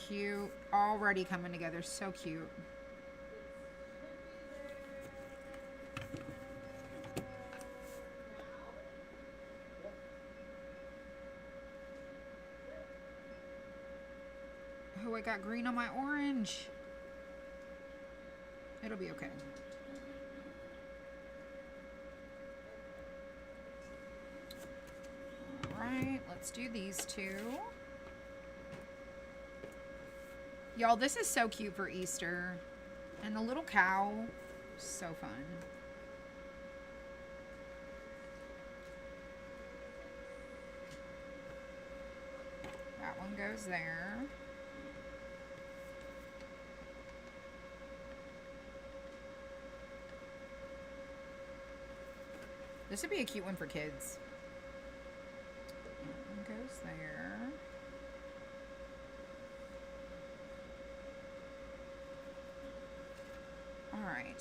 A: Cute. Already coming together. So cute. Oh, I got green on my orange. It'll be okay. Alright, let's do these two. Y'all, this is so cute for Easter. And the little cow, so fun. That one goes there. This would be a cute one for kids. That one goes there. Alright,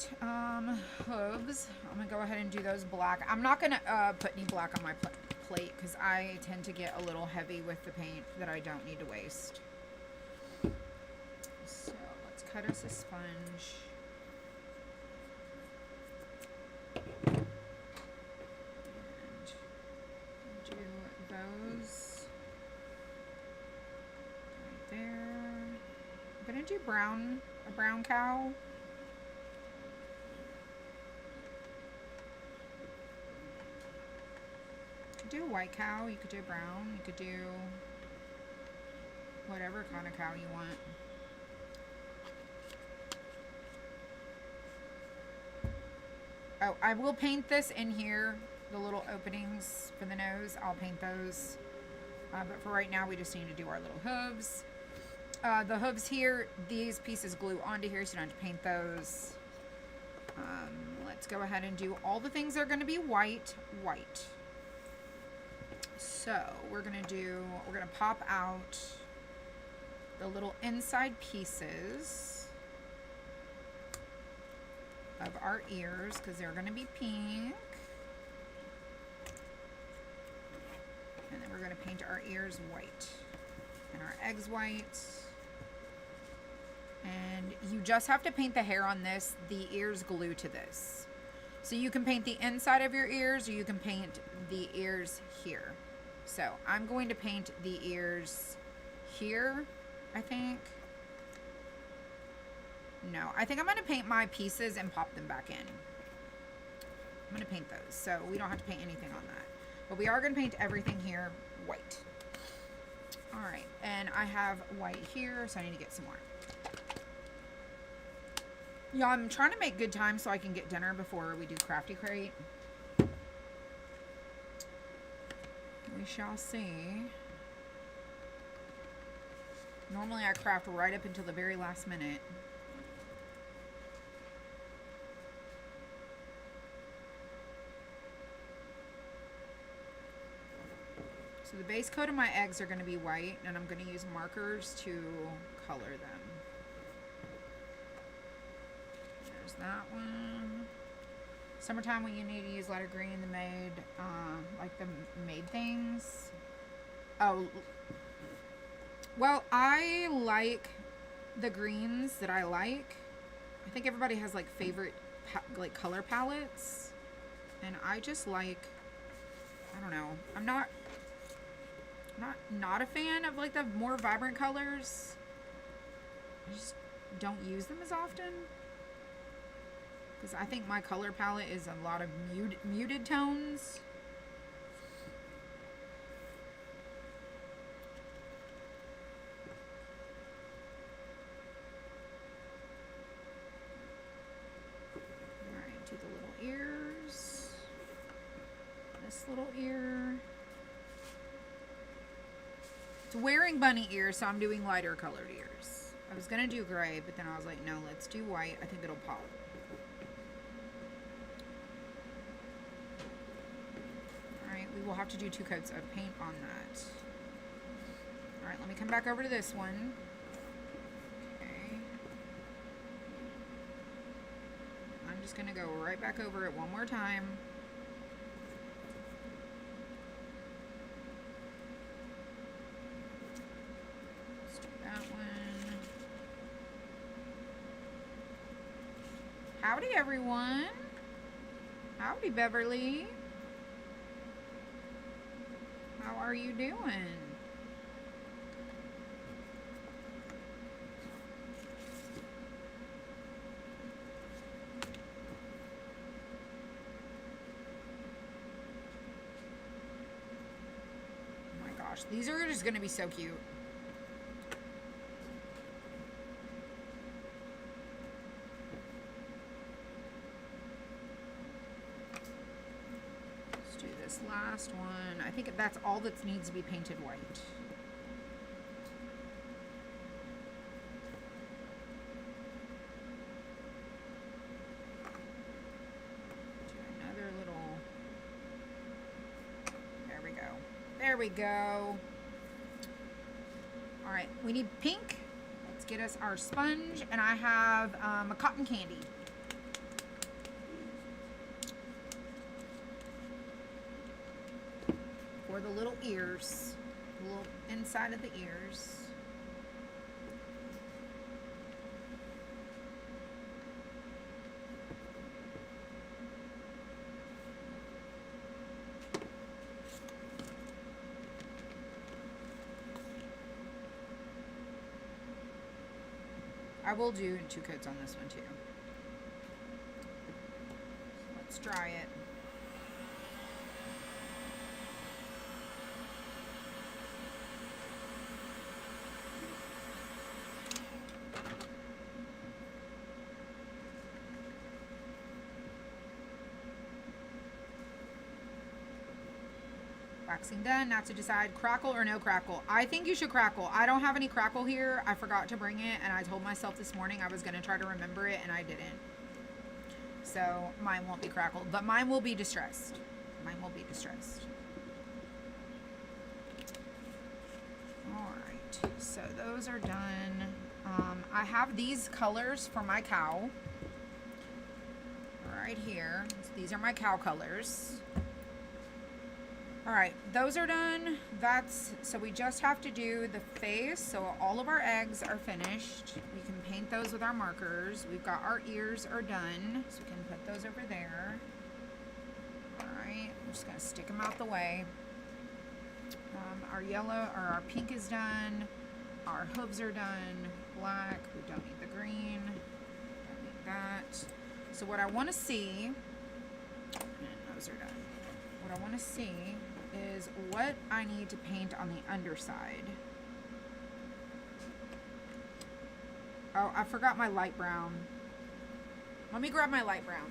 A: Hooves. I'm gonna go ahead and do those black. I'm not gonna put any black on my plate because I tend to get a little heavy with the paint that I don't need to waste. So let's cut us a sponge. And do those right there. I'm gonna do a brown cow. Do a white cow, you could do brown, you could do whatever kind of cow you want. Oh, I will paint this in here, the little openings for the nose. I'll paint those. But for right now, we just need to do our little hooves. The hooves here, these pieces glue onto here, so you don't have to paint those. Let's go ahead and do all the things that are going to be white. So we're gonna pop out the little inside pieces of our ears because they're gonna be pink. And then we're gonna paint our ears white and our eggs white. And you just have to paint the hair on this. The ears glue to this. So you can paint the inside of your ears or you can paint the ears here. So I'm going to paint the ears here, I think. No, I think I'm going to paint my pieces and pop them back in. I'm going to paint those, so we don't have to paint anything on that. But we are going to paint everything here white. All right, and I have white here, so I need to get some more. Yeah, I'm trying to make good time so I can get dinner before we do Crafty Crate. We shall see. Normally I craft right up until the very last minute. So the base coat of my eggs are going to be white, and I'm going to use markers to color them. There's that one. Summertime when you need to use lighter green, the maid, like the maid things. Oh, well, I like the greens that I like. I think everybody has like favorite like color palettes, and I just like, I don't know, I'm not a fan of like the more vibrant colors. I just don't use them as often. Because I think my color palette is a lot of muted tones. Alright, do the little ears. This little ear. It's wearing bunny ears, so I'm doing lighter colored ears. I was going to do gray, but then I was like, no, let's do white. I think it'll pop. We will have to do 2 coats of paint on that. Alright, let me come back over to this one. Okay. I'm just going to go right back over it one more time. Let's do that one. Howdy, everyone. Howdy, Beverly. How are you doing? Oh my gosh, these are just going to be so cute. Last one. I think that's all that needs to be painted white. Do another little. There we go. There we go. All right, we need pink. Let's get us our sponge, and I have a cotton candy. for the little ears, the little inside of the ears. I will do 2 coats on this one too. So let's dry it. Waxing done. Now to decide, crackle or no crackle. I think you should crackle. I don't have any crackle here. I forgot to bring it, and I told myself this morning I was going to try to remember it, and I didn't. So mine won't be crackled, but mine will be distressed. Mine will be distressed. All right. So those are done. I have these colors for my cow right here. So these are my cow colors. All right, those are done. So we just have to do the face. So all of our eggs are finished. We can paint those with our markers. We've got our ears are done, so we can put those over there. All right, I'm just gonna stick them out the way. Our yellow or our pink is done. Our hooves are done. Black, we don't need the green. Don't need that. So what I wanna see, and those are done. What I wanna see is what I need to paint on the underside. Oh, I forgot my light brown. Let me grab my light brown.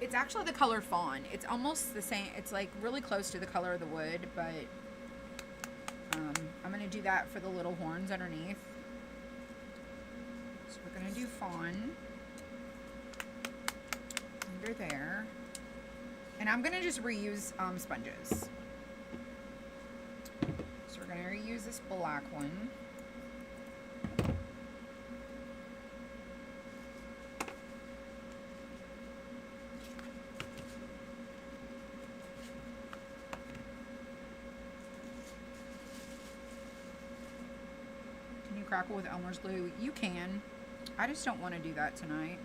A: It's actually the color fawn. It's almost the same. It's like really close to the color of the wood, but I'm going to do that for the little horns underneath. So we're going to do fawn under there. And I'm going to just reuse sponges. So we're going to reuse this black one. Crackle with Elmer's glue. You can. I just don't want to do that tonight.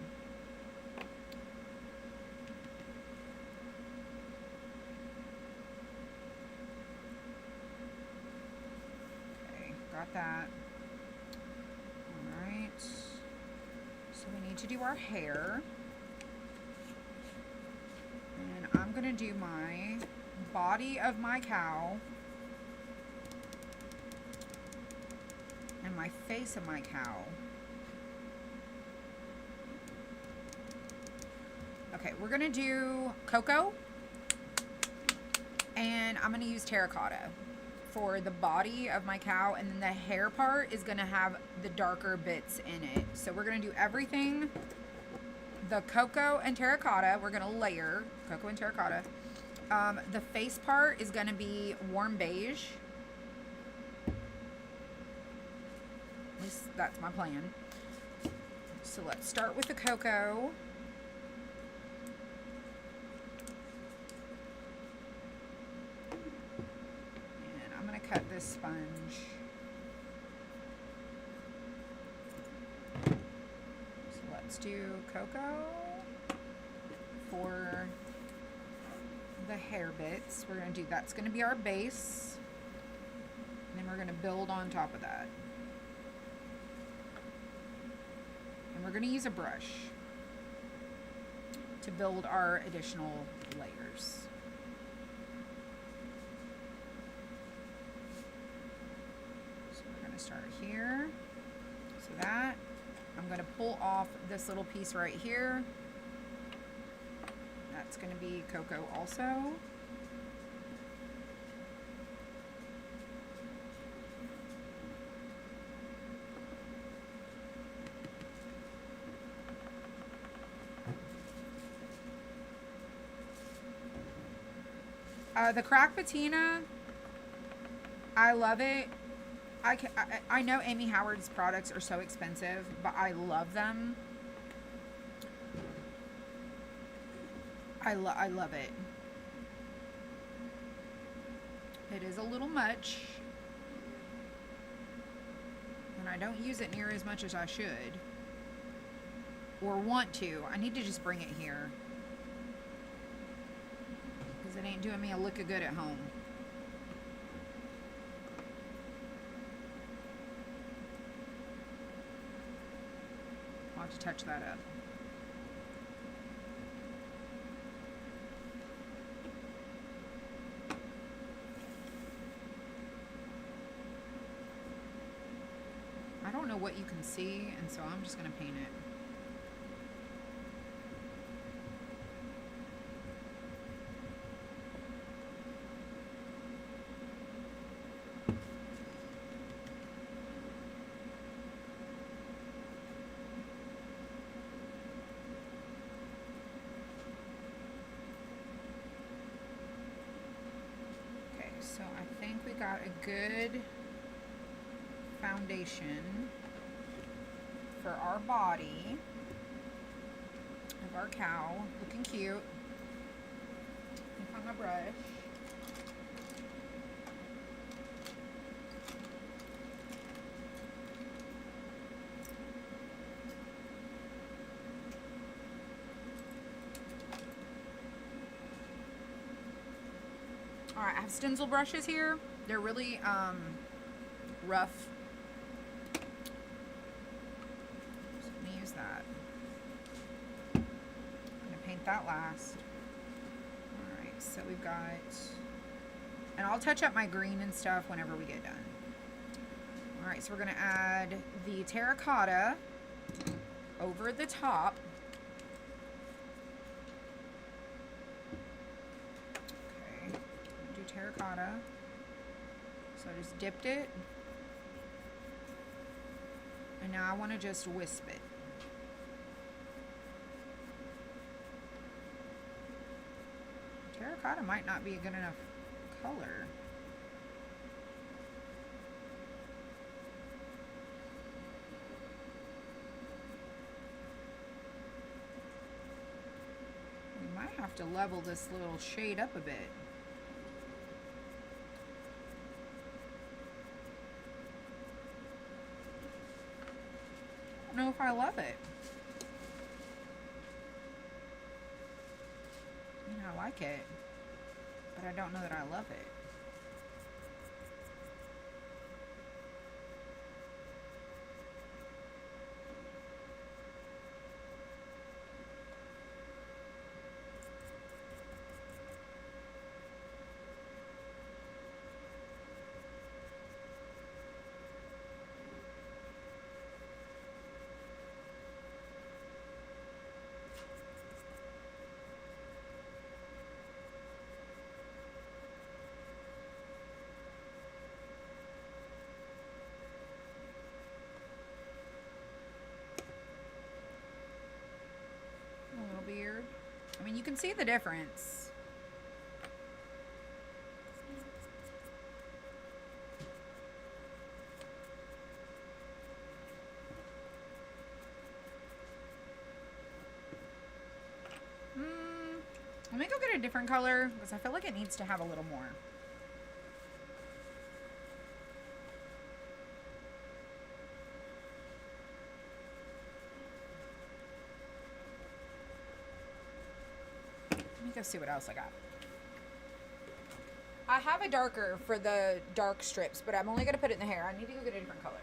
A: Okay, got that. Alright. So we need to do our hair. And I'm going to do my body of my cow. And my face of my cow. Okay, we're gonna do cocoa, and I'm gonna use terracotta for the body of my cow, and then the hair part is gonna have the darker bits in it. So we're gonna do everything, the cocoa and terracotta, we're gonna layer cocoa and terracotta. The face part is gonna be warm beige. At least that's my plan. So let's start with the cocoa. And I'm going to cut this sponge. So let's do cocoa for the hair bits. We're going to do, that's going to be our base. And then we're going to build on top of that. And we're going to use a brush to build our additional layers. So we're going to start here. So that, I'm going to pull off this little piece right here. That's going to be cocoa also. The crack patina, I love it. I know Amy Howard's products are so expensive, but I love them. I love it. It is a little much, and I don't use it near as much as I should or want to. I need to just bring it here because it ain't doing me a lick of good at home. I'll have to touch that up. I don't know what you can see, and so I'm just going to paint it. Okay, so I think we got a good foundation for our body of our cow. Looking cute. Let me find my brush. Alright, I have stencil brushes here. They're really rough. So let me use that. I'm going to paint that last. Alright, so we've got... And I'll touch up my green and stuff whenever we get done. Alright, so we're going to add the terracotta over the top. Okay, do terracotta. So I just dipped it. And now I want to just wisp it. Terracotta might not be a good enough color. We might have to level this little shade up a bit. I don't know if I love it. I mean, I like it, but I don't know that I love it. A little beard. I mean, you can see the difference. Let me go get a different color because I feel like it needs to have a little more. Let me go see what else I got. I have a darker for the dark strips, but I'm only going to put it in the hair. I need to go get a different color.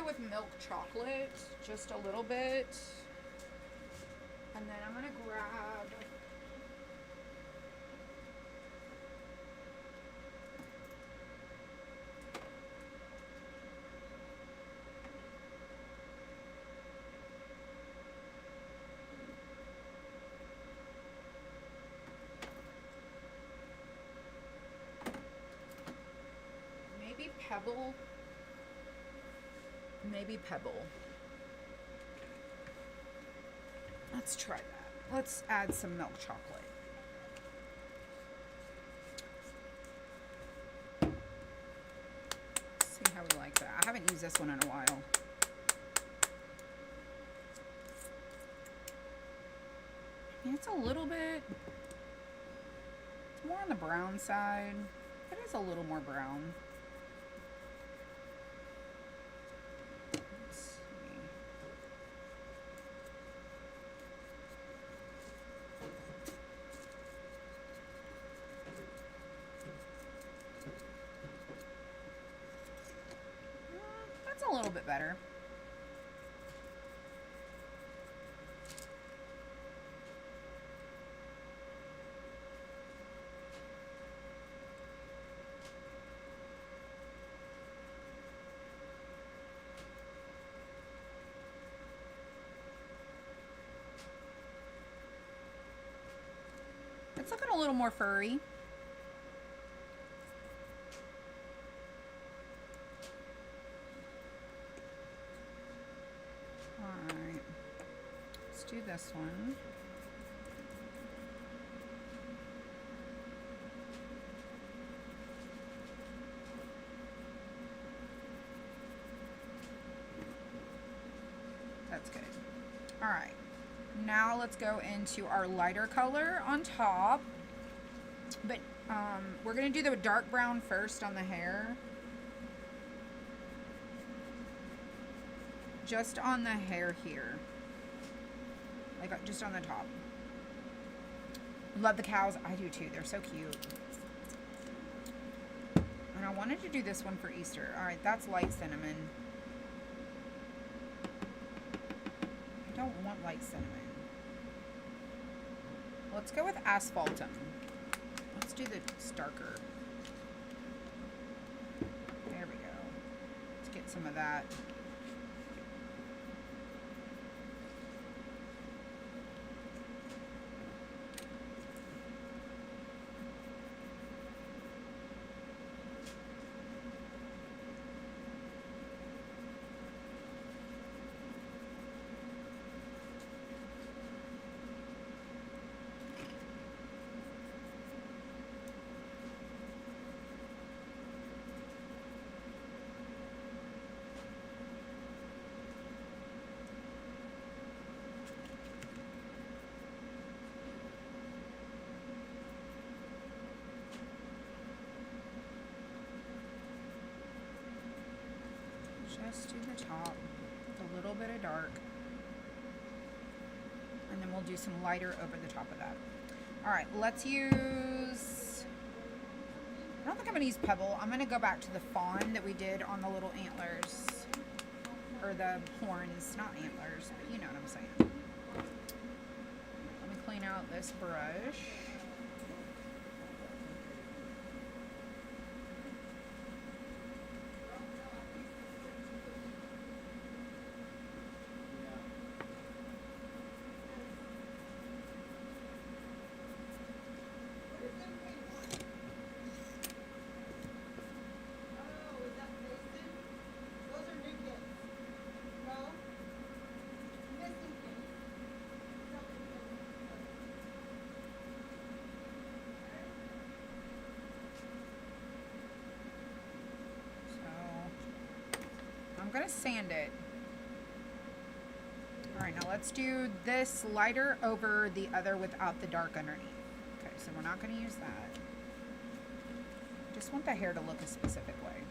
A: with milk chocolate, just a little bit. And then I'm gonna grab maybe Pebble. Maybe Pebble. Let's try that. Let's add some milk chocolate. See how we like that. I haven't used this one in a while. I mean, it's a little bit, it's more on the brown side. It is a little more brown. Let's see. That's a little bit better. It's looking a little more furry. Alright, let's do this one. That's good. Alright. Now let's go into our lighter color on top. But we're going to do the dark brown first on the hair. Just on the hair here. Like just on the top. Love the cows. I do too. They're so cute. And I wanted to do this one for Easter. Alright, that's light cinnamon. I don't want light cinnamon. Let's go with asphaltum. Let's do the starker. There we go. Let's get some of that. Just do the top, a little bit of dark, and then we'll do some lighter over the top of that. All right, let's use, I don't think I'm gonna use Pebble. I'm gonna go back to the fawn that we did on the little antlers, or the horns, not antlers, but you know what I'm saying. Let me clean out this brush. I'm gonna sand it. All right, now let's do this lighter over the other without the dark underneath. Okay, so we're not gonna use that. Just want the hair to look a specific way.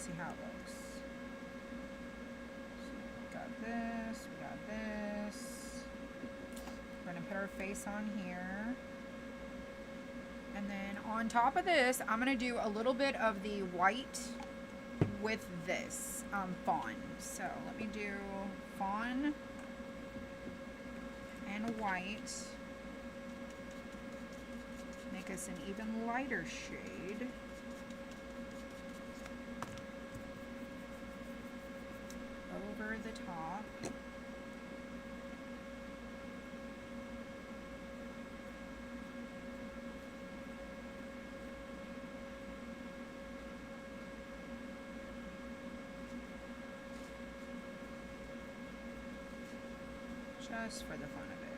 A: see how it looks. So we got this, we got this. We're gonna put our face on here. And then on top of this, I'm gonna do a little bit of the white with this fawn. So let me do fawn and white. Make us an even lighter shade. Over the top. Just for the fun of it.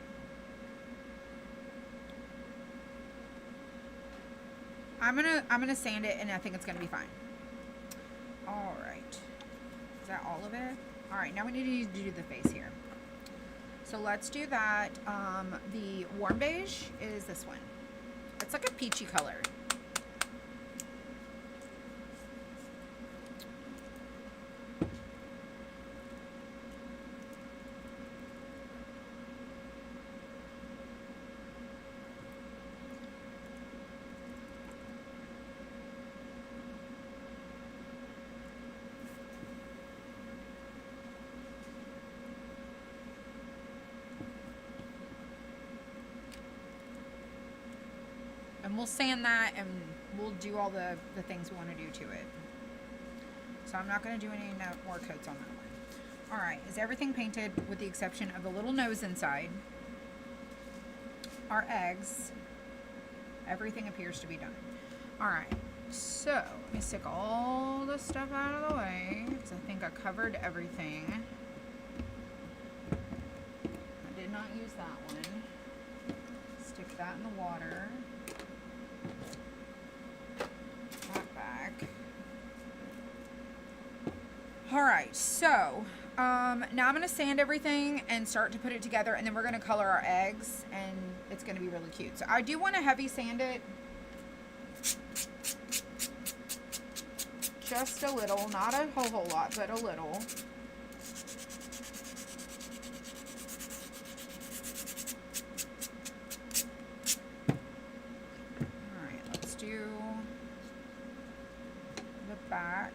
A: I'm gonna sand it, and I think it's gonna be fine. All right. Is that all of it? All right. Now we need to do the face here. So let's do that. The warm beige is this one. It's like a peachy color. And we'll sand that, and we'll do all the things we want to do to it. So I'm not going to do any more coats on that one. All right, is everything painted with the exception of the little nose inside? Our eggs. Everything appears to be done. All right, so let me stick all this stuff out of the way, because I think I covered everything. I did not use that one. Stick that in the water. Back. All right, so now I'm going to sand everything and start to put it together, and then we're going to color our eggs, and it's going to be really cute. So I do want to heavy sand it just a little, not a whole lot, but a little. Back.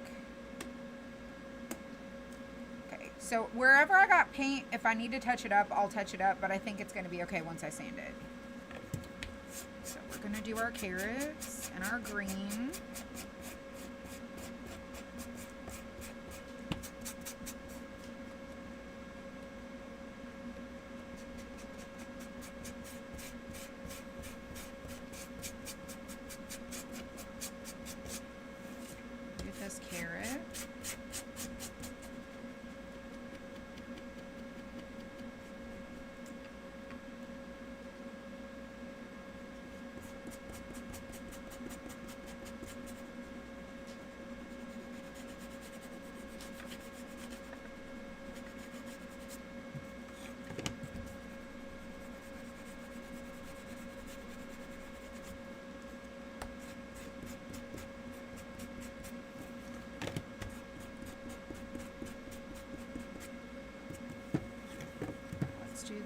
A: Okay, so wherever I got paint, if I need to touch it up, I'll touch it up, but I think it's going to be okay once I sand it. So we're going to do our carrots and our green.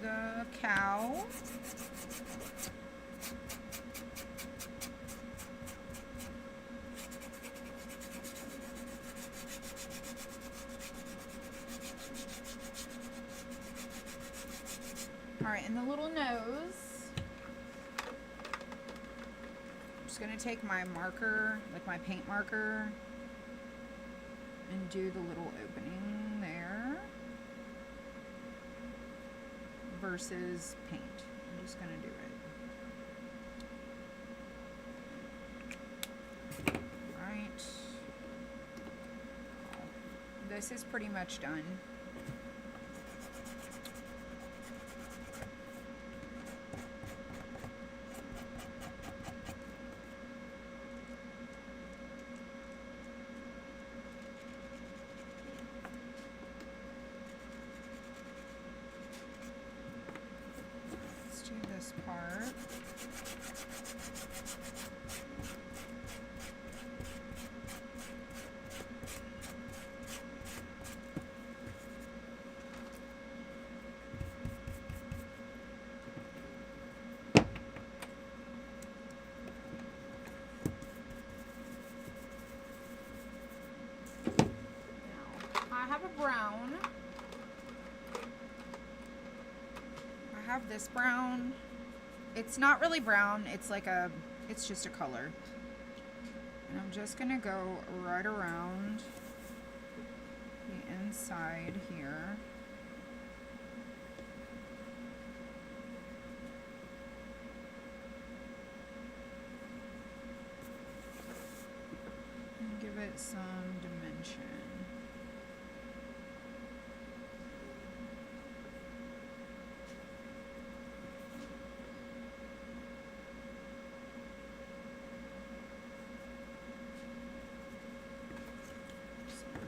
A: The cow. All right, and the little nose. I'm just going to take my marker, like my paint marker, and do the little opening there. Versus paint. I'm just going to do it. Right. This is pretty much done. Part. brown. I have this brown. It's not really brown. It's like it's just a color. And I'm just gonna go right around the inside here. And give it some dimension.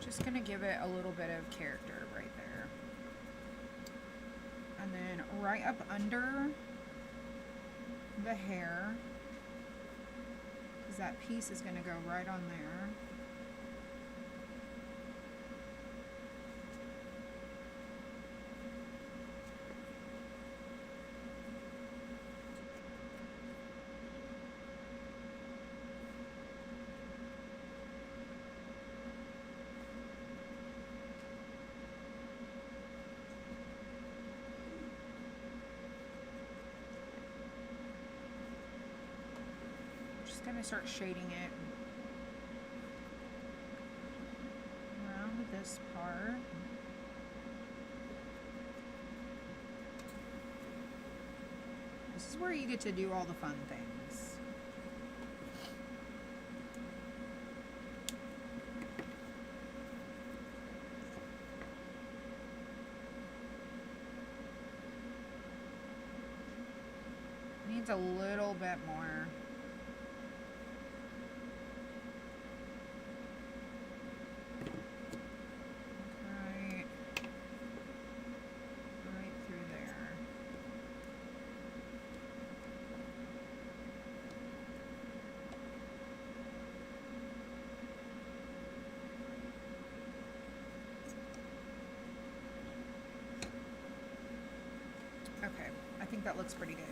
A: Just gonna give it a little bit of character right there. And then right up under the hair, because that piece is gonna go right on there. Gonna start shading it around this part. This is where you get to do all the fun things. Needs a little bit more. Okay, I think that looks pretty good.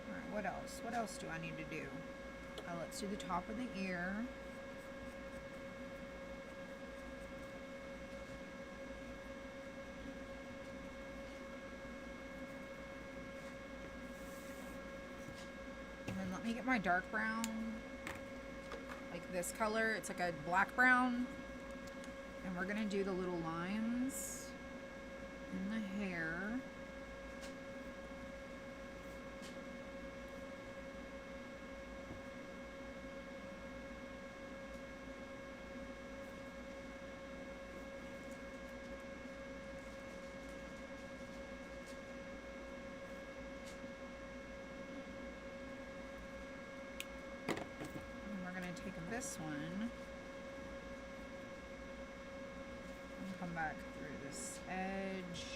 A: All right, what else? What else do I need to do? Let's do the top of the ear. And then let me get my dark brown, like this color. It's like a black brown. And we're gonna do the little lines in the hair. This one and come back through this edge.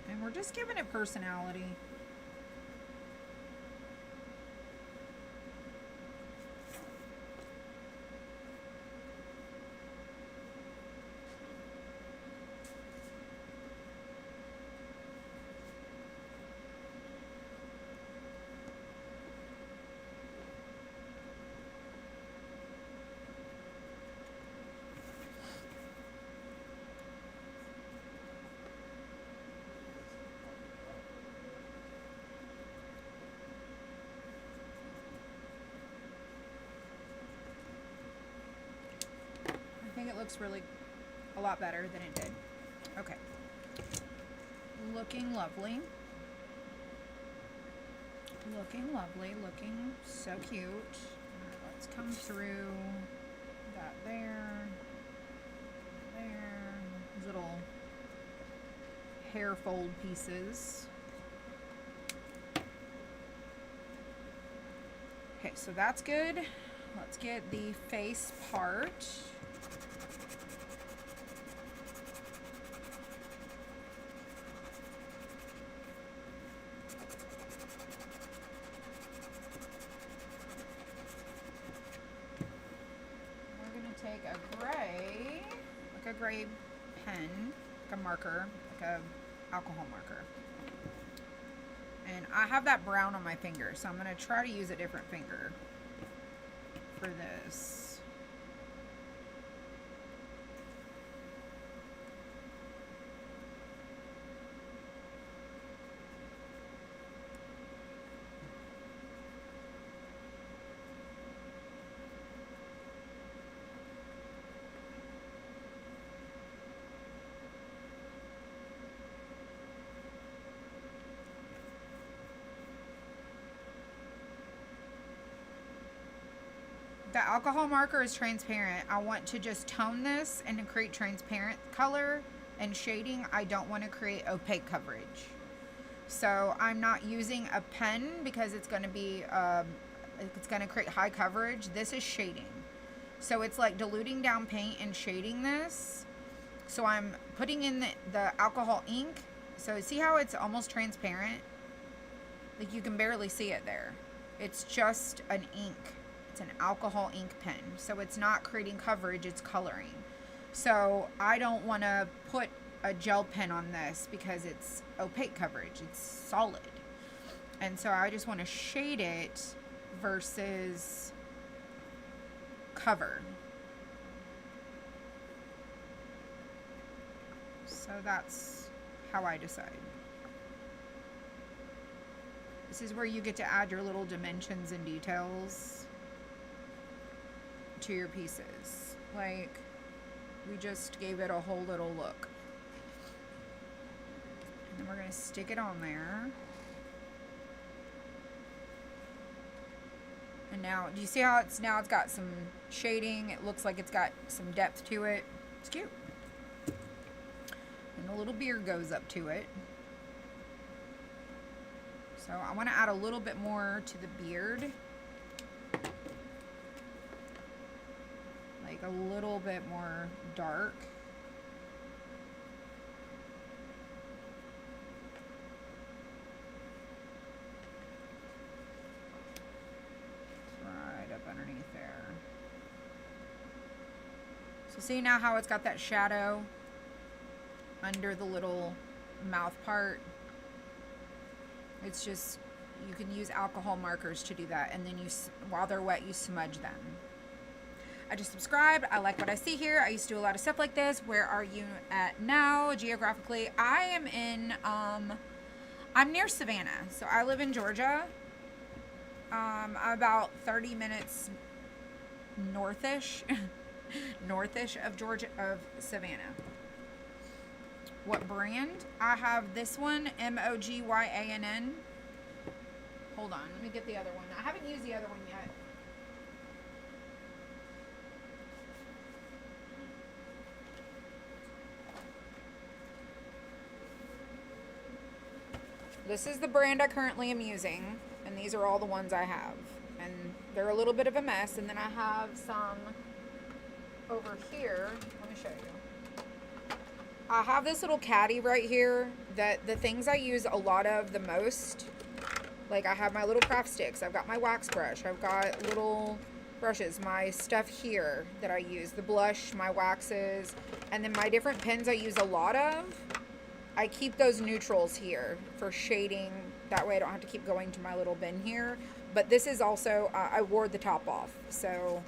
A: And we're just giving it personality. I think it looks really a lot better than it did. Okay. Looking lovely. Looking lovely. Looking so cute. All right, let's come through that there. There. These little hair fold pieces. Okay, Okay, so that's good. Let's get the face part. We're going to take a gray, like a gray pen, like a marker, like a alcohol marker. And I have that brown on my finger, so I'm going to try to use a different finger for this. The alcohol marker is transparent. I want to just tone this and to create transparent color and shading. I don't want to create opaque coverage. So I'm not using a pen because it's going to be, it's going to create high coverage. This is shading. So it's like diluting down paint and shading this. So I'm putting in the alcohol ink. So see how it's almost transparent? Like you can barely see it there. It's just an ink. It's an alcohol ink pen. So it's not creating coverage, it's coloring. So I don't want to put a gel pen on this because it's opaque coverage. It's solid. And so I just want to shade it versus cover. So that's how I decide. This is where you get to add your little dimensions and details to your pieces. Like, we just gave it a whole little look. And then we're going to stick it on there. And now, do you see how it's got some shading? It looks like it's got some depth to it. It's cute. And the little beard goes up to it. So I want to add a little bit more to the beard. Like a little bit more dark. Right up underneath there. So see now how it's got that shadow under the little mouth part? It's just, you can use alcohol markers to do that, and then you, while they're wet, you smudge them. I just subscribed. I like what I see here. I used to do a lot of stuff like this. Where are you at now geographically? I am in, I'm near Savannah. So I live in Georgia. I'm about 30 minutes northish, northish of Georgia, of Savannah. What brand? I have this one, Mogyann. Hold on, let me get the other one. I haven't used the other one yet. This is the brand I currently am using, and these are all the ones I have. And they're a little bit of a mess, and then I have some over here. Let me show you. I have this little caddy right here that the things I use a lot of the most, like I have my little craft sticks, I've got my wax brush, I've got little brushes, my stuff here that I use, the blush, my waxes, and then my different pens I use a lot of. I keep those neutrals here for shading. That way I don't have to keep going to my little bin here. But this is also, I wore the top off. So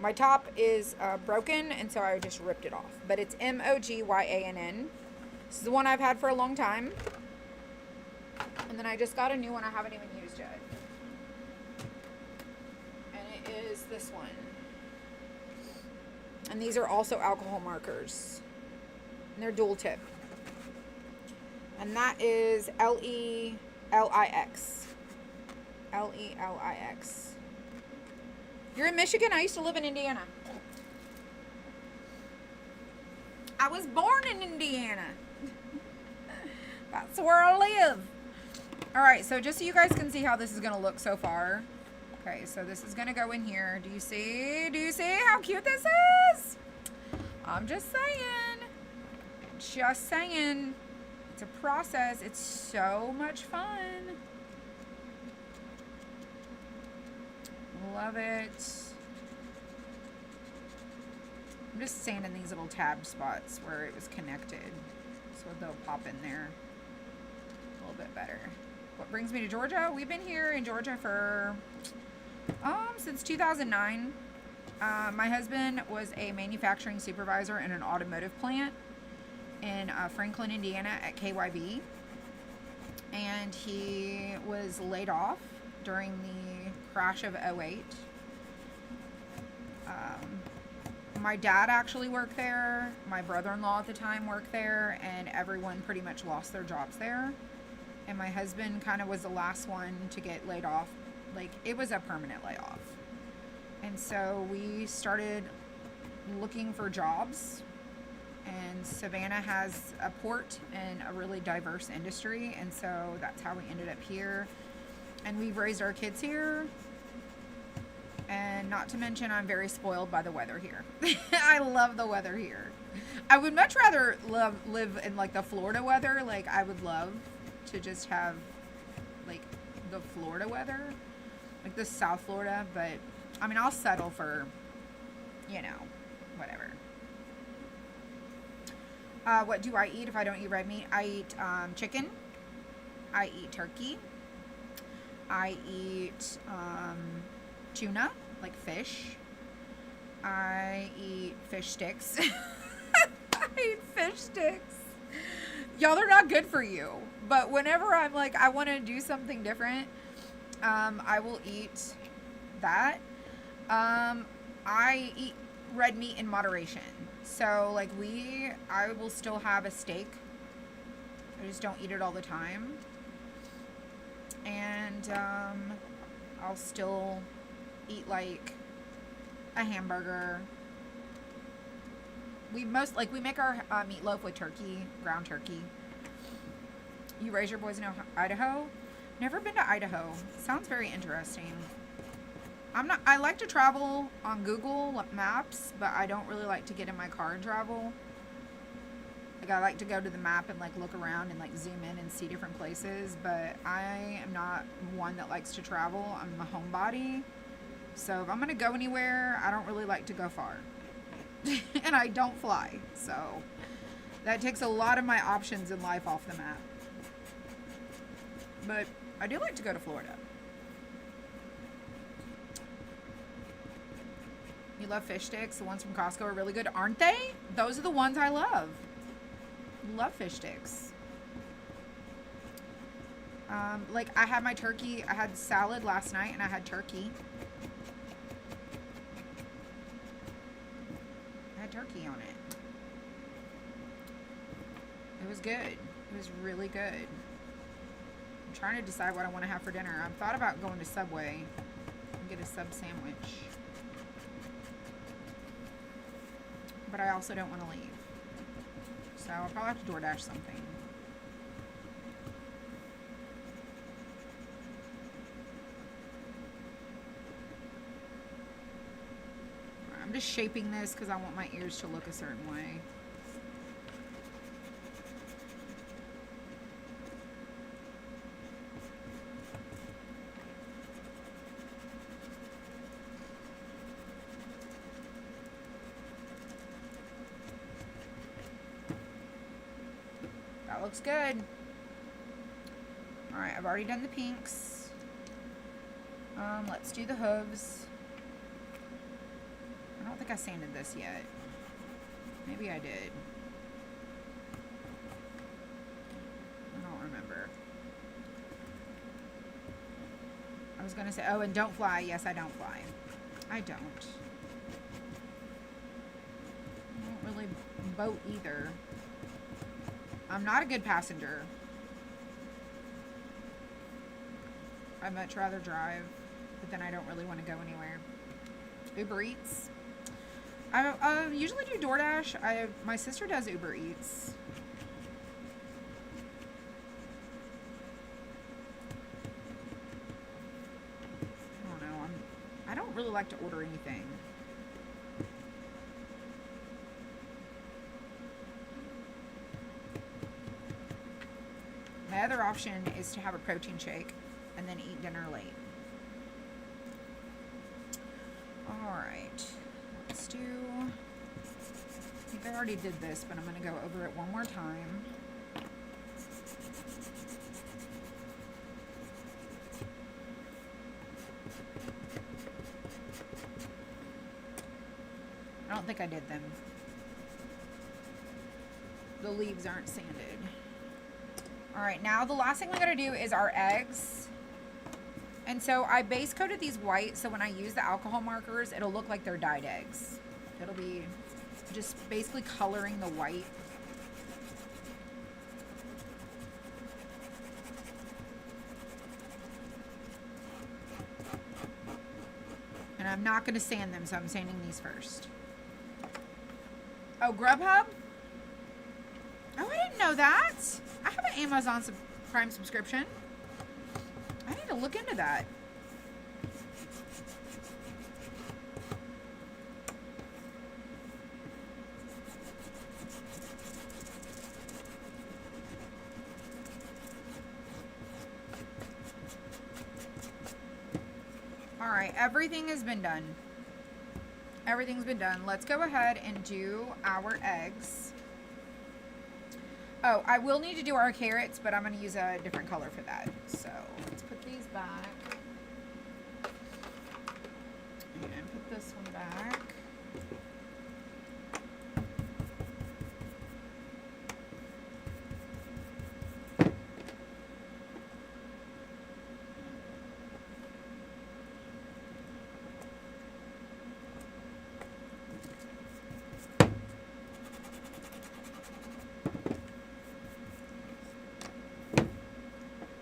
A: my top is broken, and so I just ripped it off. But it's Mogyann. This is the one I've had for a long time. And then I just got a new one I haven't even used yet. And it is this one. And these are also alcohol markers. And they're dual tip. And that is Lelix. Lelix. You're in Michigan? I used to live in Indiana. I was born in Indiana. That's where I live. Alright, so just so you guys can see how this is going to look so far. Okay, so this is gonna go in here. Do you see? Do you see how cute this is? I'm just saying. Just saying. It's a process. It's so much fun. Love it. I'm just sanding these little tab spots where it was connected, so they'll pop in there a little bit better. What brings me to Georgia? We've been here in Georgia for since 2009. My husband was a manufacturing supervisor in an automotive plant in Franklin, Indiana at KYB, and he was laid off during the crash of '08. My dad actually worked there. My brother-in-law at the time worked there, and everyone pretty much lost their jobs there. And my husband kind of was the last one to get laid off. Like, it was a permanent layoff. And so we started looking for jobs. And Savannah has a port and a really diverse industry. And so that's how we ended up here. And we've raised our kids here. And not to mention, I'm very spoiled by the weather here. I love the weather here. I would much rather live in like the Florida weather. Like, I would love to just have like the Florida weather, like the South Florida. But I mean, I'll settle for, you know, whatever. What do I eat if I don't eat red meat? I eat chicken. I eat turkey. I eat tuna, like fish. I eat fish sticks. I eat fish sticks. Y'all, they're not good for you. But whenever I'm like, I want to do something different, I will eat that. I eat red meat in moderation. So, like, I will still have a steak. I just don't eat it all the time. And, I'll still eat like a hamburger. We make our meatloaf with turkey, ground turkey. You raise your boys in Idaho? Never been to Idaho. Sounds very interesting. I like to travel on Google Maps, but I don't really like to get in my car and travel. Like, I like to go to the map and like look around and like zoom in and see different places, but I am not one that likes to travel. I'm a homebody. So if I'm gonna go anywhere, I don't really like to go far. And I don't fly, so that takes a lot of my options in life off the map. But I do like to go to Florida. You love fish sticks? The ones from Costco are really good, aren't they? Those are the ones I love. Love fish sticks. Like, I had my turkey. I had salad last night, and I had turkey. I had turkey on it. It was good. It was really good. I'm trying to decide what I want to have for dinner. I've thought about going to Subway and get a sub sandwich. But I also don't want to leave. So I'll probably have to DoorDash something. I'm just shaping this because I want my ears to look a certain way. That looks good. Alright, I've already done the pinks. Let's do the hooves. I don't think I sanded this yet. Maybe I did. I don't remember. I was gonna say, oh, and don't fly. Yes, I don't fly. I don't. I don't really boat either. I'm not a good passenger. I'd much rather drive, but then I don't really want to go anywhere. Uber Eats. I usually do DoorDash. My sister does Uber Eats. I don't know. I'm I don't really like to order anything. My other option is to have a protein shake and then eat dinner late. Alright. Let's do... I think I already did this, but I'm going to go over it one more time. I don't think I did them. The leaves aren't sanded. Alright, now the last thing we gotta do is our eggs. And so I base coated these white, so when I use the alcohol markers, it'll look like they're dyed eggs. It'll be just basically coloring the white. And I'm not gonna sand them, so I'm sanding these first. Oh, Grubhub? Oh, I didn't know that. I have an Amazon Prime subscription. I need to look into that. All right, everything has been done. Everything's been done. Let's go ahead and do our eggs. Oh, I will need to do our carrots, but I'm going to use a different color for that. So let's put these back. And put this one back.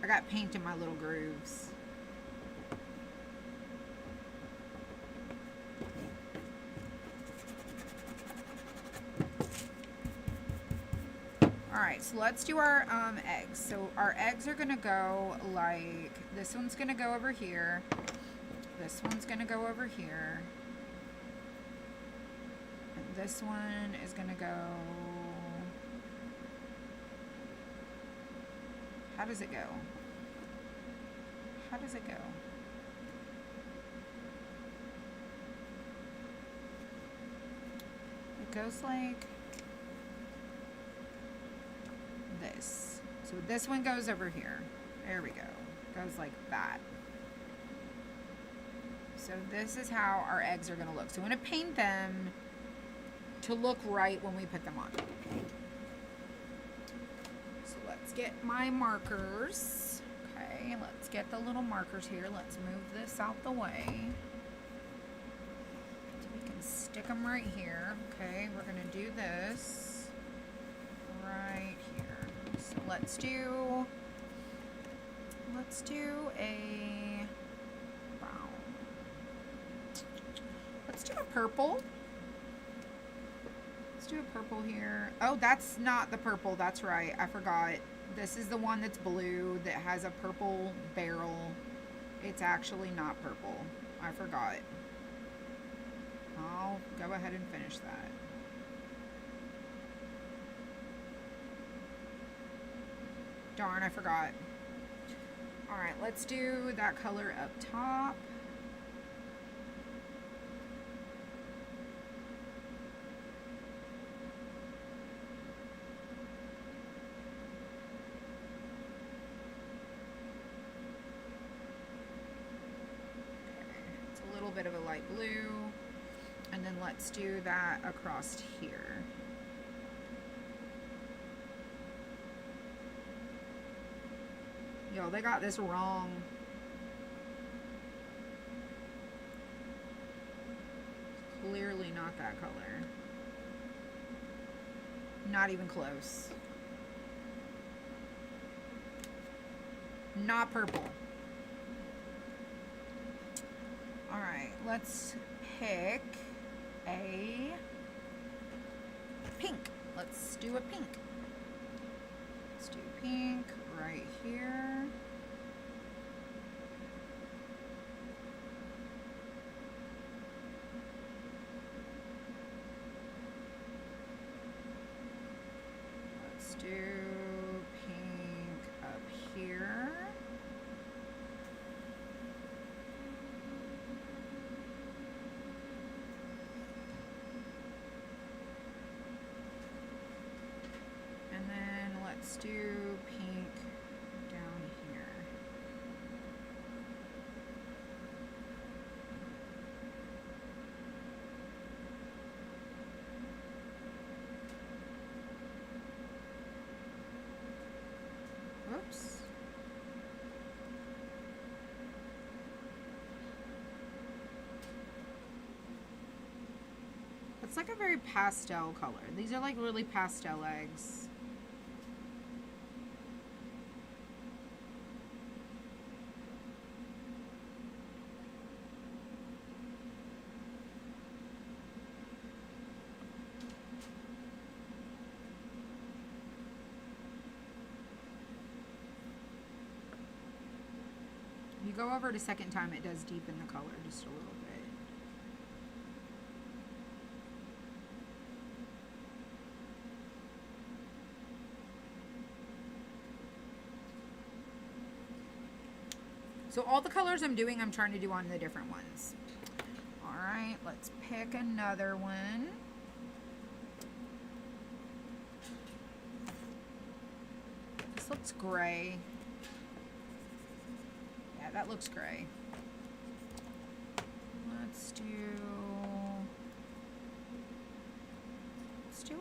A: I got paint in my little grooves. Alright, so let's do our eggs. So our eggs are going to go like, this one's going to go over here. This one's going to go over here. And this one is going to go... How does it go? How does it go? It goes like this. So this one goes over here. There we go. Goes like that. So this is how our eggs are going to look. So I'm going to paint them to look right when we put them on. So let's get my markers. Okay, let's get the little markers here. Let's move this out the way. So we can stick them right here. Okay, we're going to do this right here. So let's do a brown. Let's do a purple. Let's do a purple here. Oh, that's not the purple. That's right. I forgot. This is the one that's blue that has a purple barrel. It's actually not purple. I forgot. I'll go ahead and finish that. Darn, I forgot. Alright, let's do that color up top. Bit of a light blue, and then let's do that across here. Yo, they got this wrong. Clearly not that color. Not even close. Not purple. Alright, let's pick a pink. Let's do a pink. Let's do pink right here. do pink up here. And then let's do pink down here. Whoops. It's like a very pastel color. These are like really pastel eggs. You go over it a second time, it does deepen the color just a little bit. So all the colors I'm doing, I'm trying to do on the different ones. All right, let's pick another one. This looks gray. Yeah, that looks gray. Let's do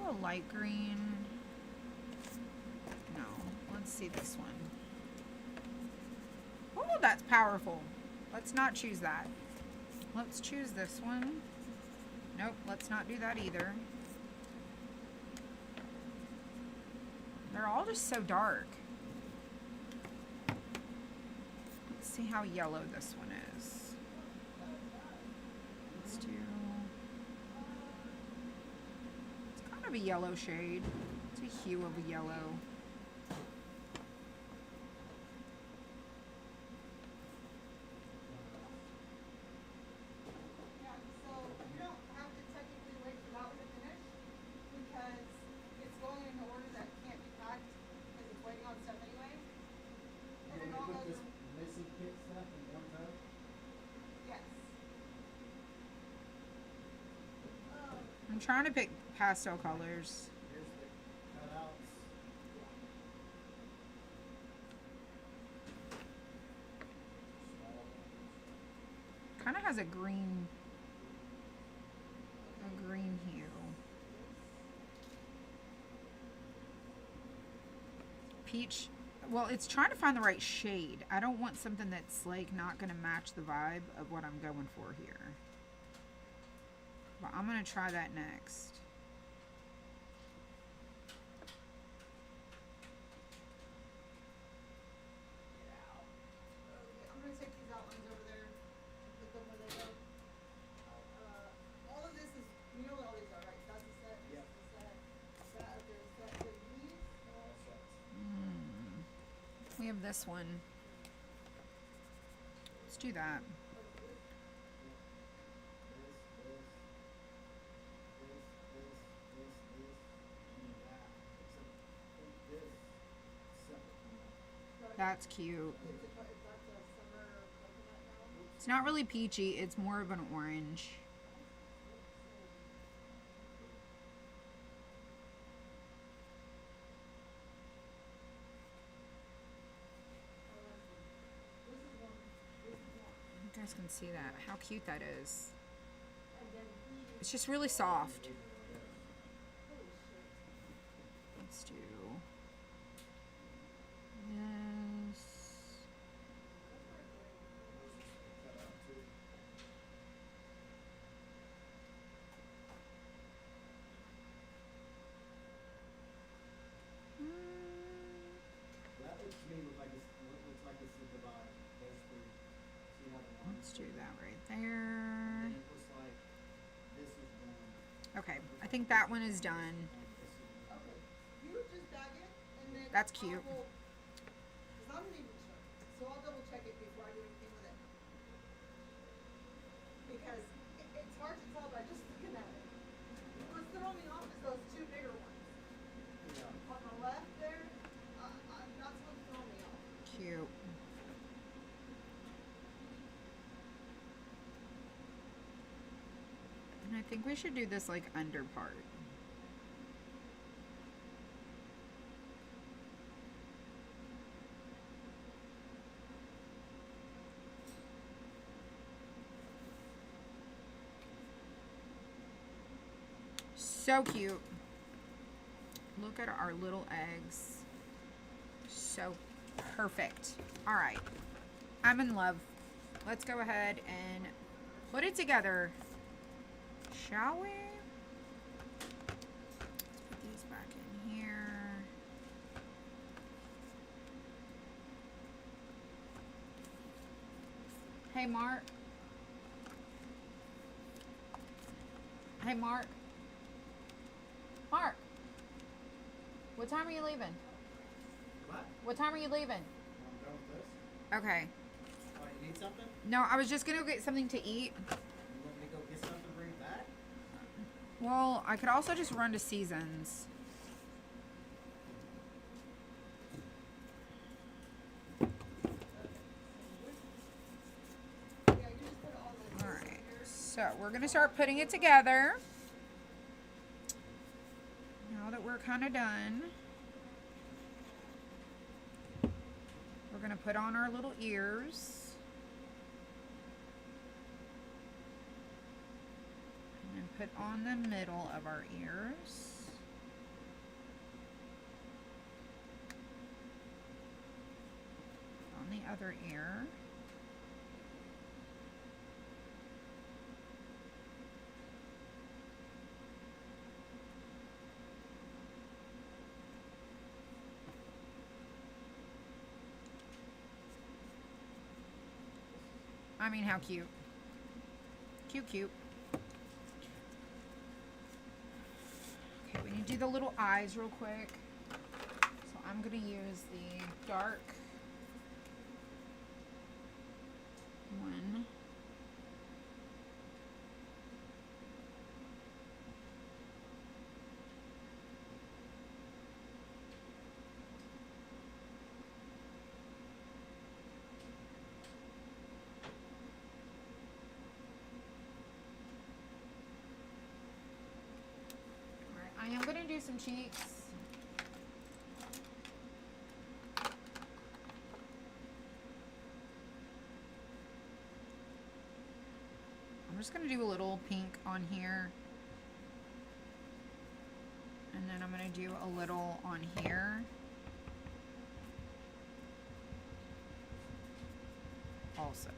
A: a light green. No, let's see this one. Oh, that's powerful. Let's not choose that. Let's choose this one. Nope, let's not do that either. They're all just so dark. Let's see how yellow this one is. Let's do... It's kind of a yellow shade. It's a hue of a yellow.
B: Yeah, so you don't have to technically wait for that one to finish because it's going in an order that can't be packed because it's waiting on stuff anyway. And
C: Can
B: it
C: we
B: all
C: put
B: goes,
C: this missing kit stuff in one tub?
B: yes.
A: I'm trying to pick pastel colors.
C: Here's the cutouts. Small ones.
A: Kind of has a green hue. Peach. Well, it's trying to find the right shade. I don't want something that's like not going to match the vibe of what I'm going for here. But I'm going to try that next.
B: Okay, I'm gonna take these outlines over there and put them where they go. All of this is, you know what all these are, right? That's a set, this
C: Yep.
B: is a set, that up there is a set. So these,
C: All sets.
A: We have this one. Let's do that.
C: This, and that. Except I think this separate from that.
A: That's cute.
B: that's a summer coconut now.
A: It's not really peachy. It's more of an orange.
B: This is one,
A: You guys can see that. How cute that is.
B: and then these,
A: It's just really soft.
B: holy shit.
A: Let's do this.
C: Cut out too. That looks to me looks like it's the divide. Those three. See how the lines.
A: Let's do that right
C: And
A: there.
C: then it looks like this is one.
A: Okay, I think that one is done.
C: And this is one.
B: Okay, you just bag it, and then.
A: That's cute.
B: I will- 'cause I'm not even sure, so I'll double check it before I do anything with it. Because it's hard to tell by just looking at it. What's throwing me off is those two bigger ones.
C: Yeah.
B: On the left
A: think we should do this like under part. So cute. Look at our little eggs. So perfect. All right. I'm in love. Let's go ahead and put it together. Shall we? Let's put these back in here. Hey, Mark. Hey, Mark. Mark. What time are you leaving?
C: What?
A: What time are you leaving?
C: I'm done with this.
A: Okay.
C: Oh, you need something?
A: No, I was just gonna go get something to eat.
C: You want me to go get something to bring back?
A: Well, I could also just run to Seasons.
B: Yeah, you just put all the
A: All right. So we're gonna start putting it together. Now that we're kind of done, we're gonna put on our little ears. And then put on the middle of our ears. On the other ear. I mean, how cute. Cute, cute. Okay, we need to do the little eyes real quick. So I'm going to use the dark one. I am going to do some cheeks. I'm just going to do a little pink on here. And then I'm going to do a little on here. Also.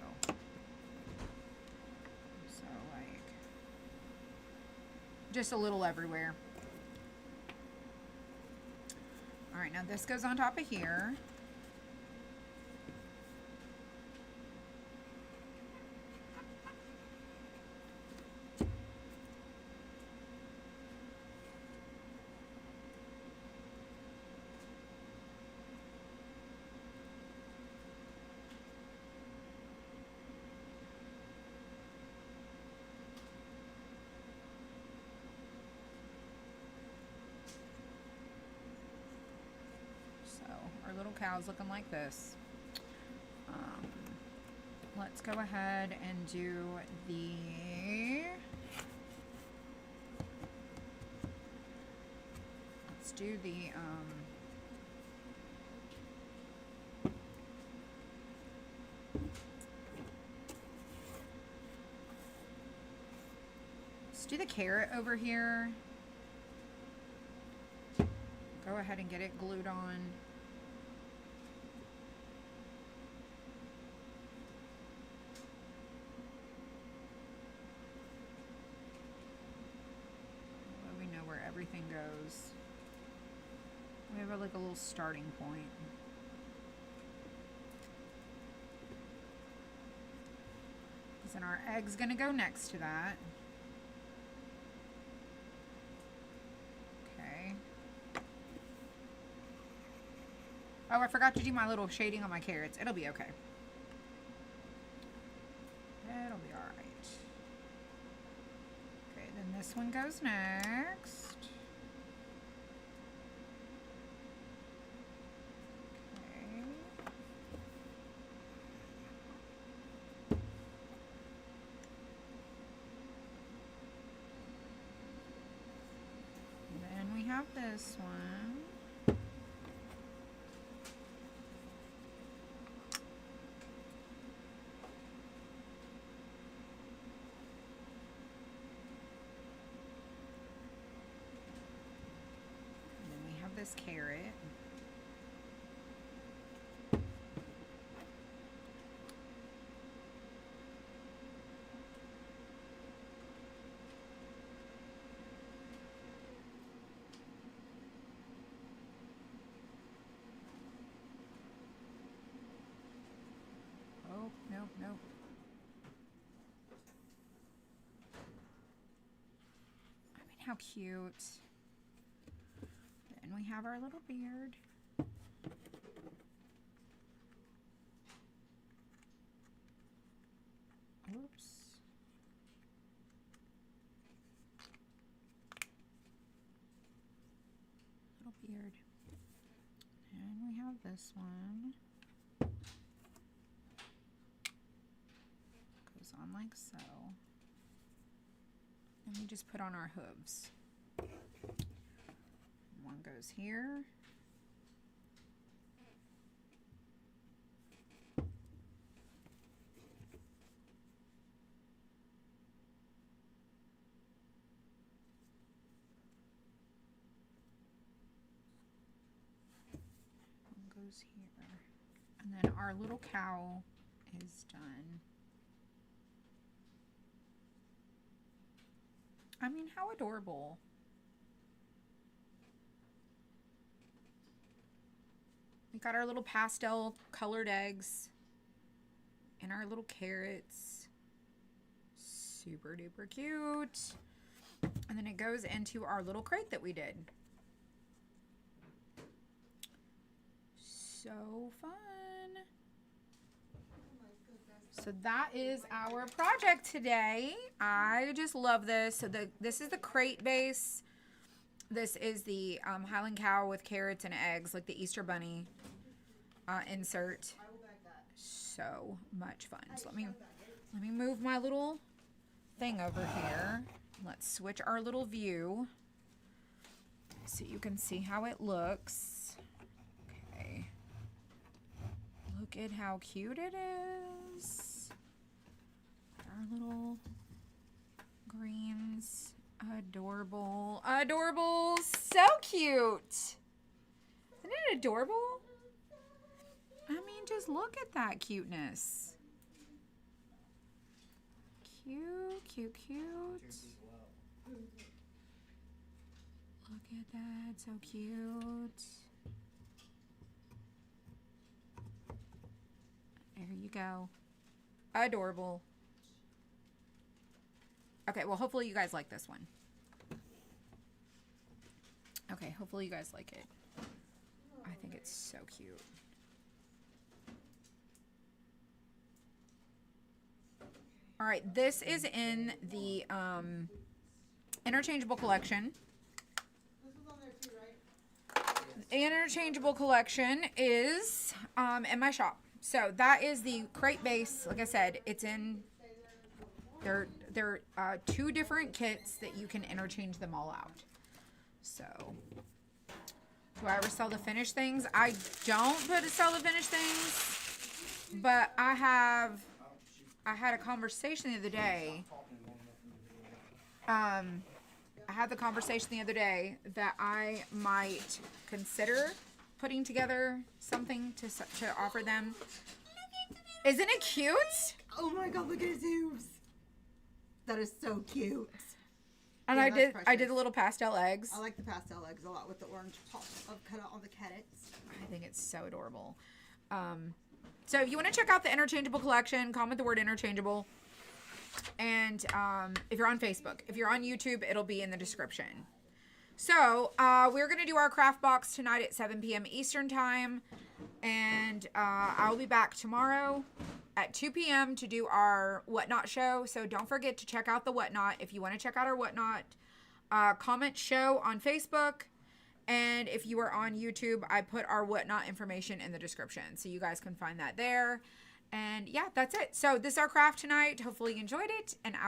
A: So like, just a little everywhere. All right, now this goes on top of here. Our little cow's looking like this. Let's go ahead and do let's do the let's do the carrot over here. Go ahead and get it glued on. Everything goes. We have like a little starting point. Then our egg's gonna go next to that. Okay. Oh, I forgot to do my little shading on my carrots. It'll be okay. It'll be alright. Okay, then this one goes next. have this one. And then we have this carrot. Oh, nope, nope. I mean, how cute. Then we have our little beard. Oops. Little beard. And we have this one. Goes on like so. And we just put on our hooves. One goes here. One goes here. And then our little cow is done. I mean, how adorable. We got our little pastel colored eggs and our little carrots. Super duper cute. And then it goes into our little crate that we did. So fun. So that is our project today. I just love this. So this is the crate base. This is the Highland cow with carrots and eggs, like the Easter bunny insert.
B: I will bag that.
A: So much fun. So let me move my little thing over here. Let's switch our little view so you can see how it looks. Okay. Look at how cute it is. Our little greens. Adorable. Adorable. So cute. Isn't it adorable? I mean, just look at that cuteness. Cute, cute, cute. Look at that. So cute. There you go. Adorable. Okay, well, hopefully you guys like this one. Okay, hopefully you guys like it. I think it's so cute. All right, this is in the Interchangeable collection.
B: This was on there too, right?
A: The Interchangeable collection is in my shop. So that is the crate base. Like I said, it's in... They're two different kits that you can interchange them all out. So, do I ever sell the finished things? I don't sell the finished things, but I had a conversation the other day. I had the conversation the other day that I might consider putting together something to offer them. Isn't it cute?
B: Oh my god, look at his hooves. That is so cute.
A: And
B: Yeah,
A: I
B: that's
A: did
B: precious.
A: the little pastel eggs.
B: I like the pastel eggs a lot with the orange top of cut out on the carrots.
A: I think it's so adorable. So if you want to check out the Interchangeable collection, comment the word interchangeable. And if you're on Facebook, if you're on YouTube, it'll be in the description. So we're going to do our craft box tonight at 7 p.m. Eastern time. And I'll be back tomorrow at 2 p.m. to do our Whatnot show. So don't forget to check out the Whatnot. If you want to check out our Whatnot, comment show on Facebook. And if you are on YouTube, I put our Whatnot information in the description. So you guys can find that there. And yeah, that's it. So this is our craft tonight. Hopefully you enjoyed it. And I will